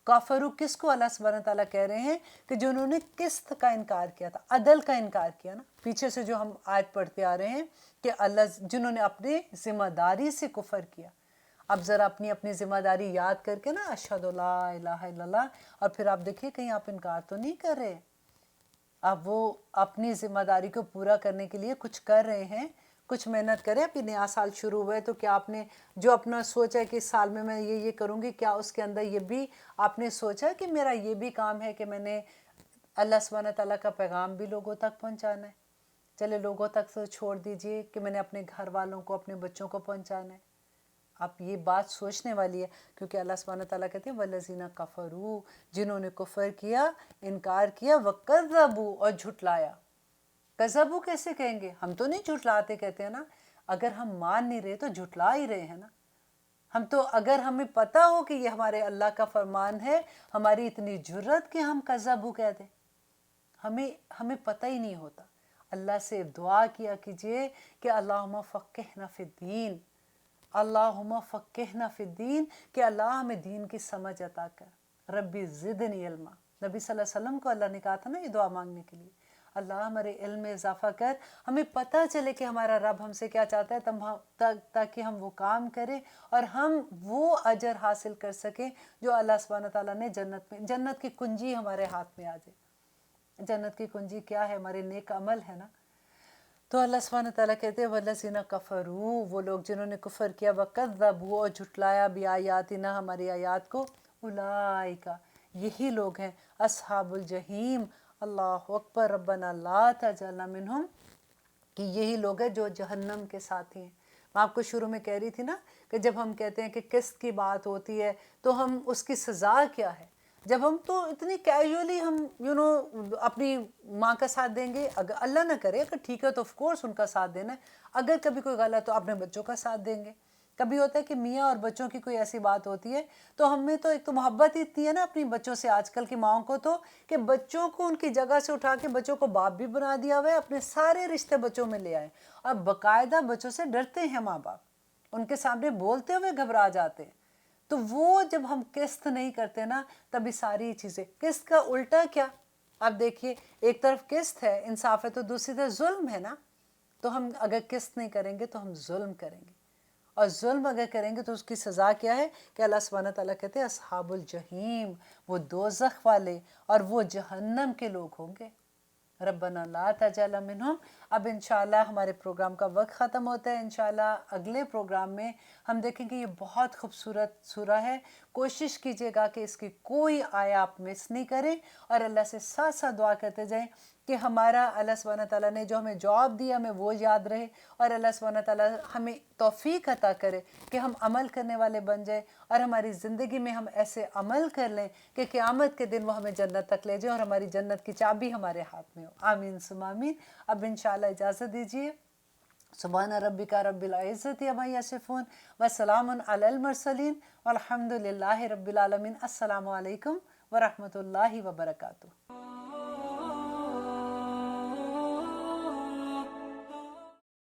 A: کافرو کس کو اللہ سبحانہ تعالیٰ کہہ رہے ہیں؟ کہ جنہوں نے قسط کا انکار کیا تھا، عدل کا انکار کیا نا. پیچھے سے جو ہم آیت پڑھتے آ رہے ہیں کہ اللہ جنہوں نے اپنے ذمہ داری سے کفر کیا. اب ذرا اپنی ذمہ داری یاد کر کے نا، اشہد لا الہ الا اللہ، اور پھر آپ دیکھیں کہیں آپ انکار تو نہیں کر رہے. اب وہ اپنی ذمہ داری کو پورا کرنے کے لیے کچھ کر رہے ہیں، کچھ محنت کریں. ابھی نیا سال شروع ہوا ہے، تو کیا آپ نے جو اپنا سوچا ہے کہ اس سال میں یہ کروں گی، کیا اس کے اندر یہ بھی آپ نے سوچا کہ میرا یہ بھی کام ہے کہ میں نے اللہ سبحانہ تعالیٰ کا پیغام بھی لوگوں تک پہنچانا ہے؟ چلے لوگوں تک تو چھوڑ دیجئے کہ میں نے اپنے گھر والوں کو، اپنے بچوں کو پہنچانا ہے. اب یہ بات سوچنے والی ہے، کیونکہ اللہ سبحانہ تعالیٰ کہتے ہیں وَالَّذِينَ كَفَرُوا، جنہوں نے کفر کیا، انکار کیا، وَكَذَّبُوا، اور جھٹلایا. کذبو کیسے کہیں گے؟ ہم تو نہیں جھٹلاتے کہتے ہیں نا. اگر ہم مان نہیں رہے تو جھٹلا ہی رہے ہیں نا. ہم تو اگر ہمیں پتہ ہو کہ یہ ہمارے اللہ کا فرمان ہے، ہماری اتنی جرت کہ ہم کذبو کہہ دیں. ہمیں پتہ ہی نہیں ہوتا. اللہ سے دعا کیا کیجئے کہ اللہم فقہنا فی الدین، اللہم فقہنا فی الدین، کہ اللہ ہمیں دین کی سمجھ عطا کر. ربی زدنی علما. نبی صلی اللہ علیہ وسلم کو اللہ نے کہا تھا نا یہ دعا مانگنے کے لیے، اللہ ہمارے علم میں اضافہ کر، ہمیں پتہ چلے کہ ہمارا رب ہم سے کیا چاہتا ہے، تاکہ ہم وہ کام کریں اور ہم وہ اجر حاصل کر سکیں جو اللہ سبحانہ تعالیٰ نے جنت میں، جنت کی کنجی ہمارے ہاتھ میں آ جائے. جنت کی کنجی کیا ہے؟ ہمارے نیک عمل ہے نا. تو اللہ سبحانہ تعالیٰ کہتے ہیں وَالَّذِينَ كَفَرُوا، وہ لوگ جنہوں نے کفر کیا، وَكَذَّبُوا، اور جھٹلایا، بِآیاتِنَا، ہماری آیات کو، اولئک، یہی لوگ ہیں، اصحاب الجحیم. اللہ اکبر، ربنا لا تجعلنا منہم، کہ یہی لوگ ہیں جو جہنم کے ساتھی ہیں. میں آپ کو شروع میں کہہ رہی تھی نا کہ جب ہم کہتے ہیں کہ قسط کی بات ہوتی ہے تو ہم اس کی سزا کیا ہے. جب ہم تو اتنی کیجولی ہم اپنی ماں کا ساتھ دیں گے، اگر اللہ نہ کرے، اگر ٹھیک ہے تو آف کورس ان کا ساتھ دینا ہے. اگر کبھی کوئی غلط تو اپنے بچوں کا ساتھ دیں گے. کبھی ہوتا ہے کہ میاں اور بچوں کی کوئی ایسی بات ہوتی ہے تو ہمیں تو ایک تو محبت ہی اتنی ہے نا اپنی بچوں سے، آج کل کی ماؤں کو تو، کہ بچوں کو ان کی جگہ سے اٹھا کے بچوں کو باپ بھی بنا دیا ہوا ہے، اپنے سارے رشتے بچوں میں لے آئے، اور باقاعدہ بچوں سے ڈرتے ہیں ماں باپ، ان کے سامنے بولتے ہوئے گھبرا جاتے ہیں. تو وہ جب ہم قسط نہیں کرتے نا، تبھی ساری چیزیں، قسط کا الٹا کیا؟ اب دیکھیے، ایک طرف قسط ہے، انصاف ہے، تو دوسری طرف ظلم ہے نا. تو ہم اگر قسط نہیں کریں گے تو ہم ظلم کریں گے، اور ظلم اگر کریں گے تو اس کی سزا کیا ہے؟ کہ اللہ سبحانہ تعالیٰ کہتے ہیں اصحاب الجحیم، وہ دوزخ والے اور وہ جہنم کے لوگ ہوں گے. ربنا لا تجعلنا منہم. اب انشاءاللہ ہمارے پروگرام کا وقت ختم ہوتا ہے. انشاءاللہ اگلے پروگرام میں ہم دیکھیں گے، یہ بہت خوبصورت سورہ ہے. کوشش کیجئے گا کہ اس کی کوئی آیا آپ مس نہیں کریں، اور اللہ سے ساتھ ساتھ دعا کرتے جائیں کہ ہمارا اللہ سبحانہ تعالیٰ نے جو ہمیں جواب دیا ہمیں وہ یاد رہے، اور اللہ سبحانہ تعالیٰ ہمیں توفیق عطا کرے کہ ہم عمل کرنے والے بن جائیں، اور ہماری زندگی میں ہم ایسے عمل کر لیں کہ قیامت کے دن وہ ہمیں جنت تک لے جائیں اور ہماری جنت کی چابی ہمارے ہاتھ میں ہو. آمین ثم آمین. اب انشاءاللہ اجازت دیجیے. سبحان ربک رب العزت عما یصفون وسلام علی المرسلین والحمد للہ رب العالمین. السلام علیکم ورحمۃ اللہ وبرکاتہ.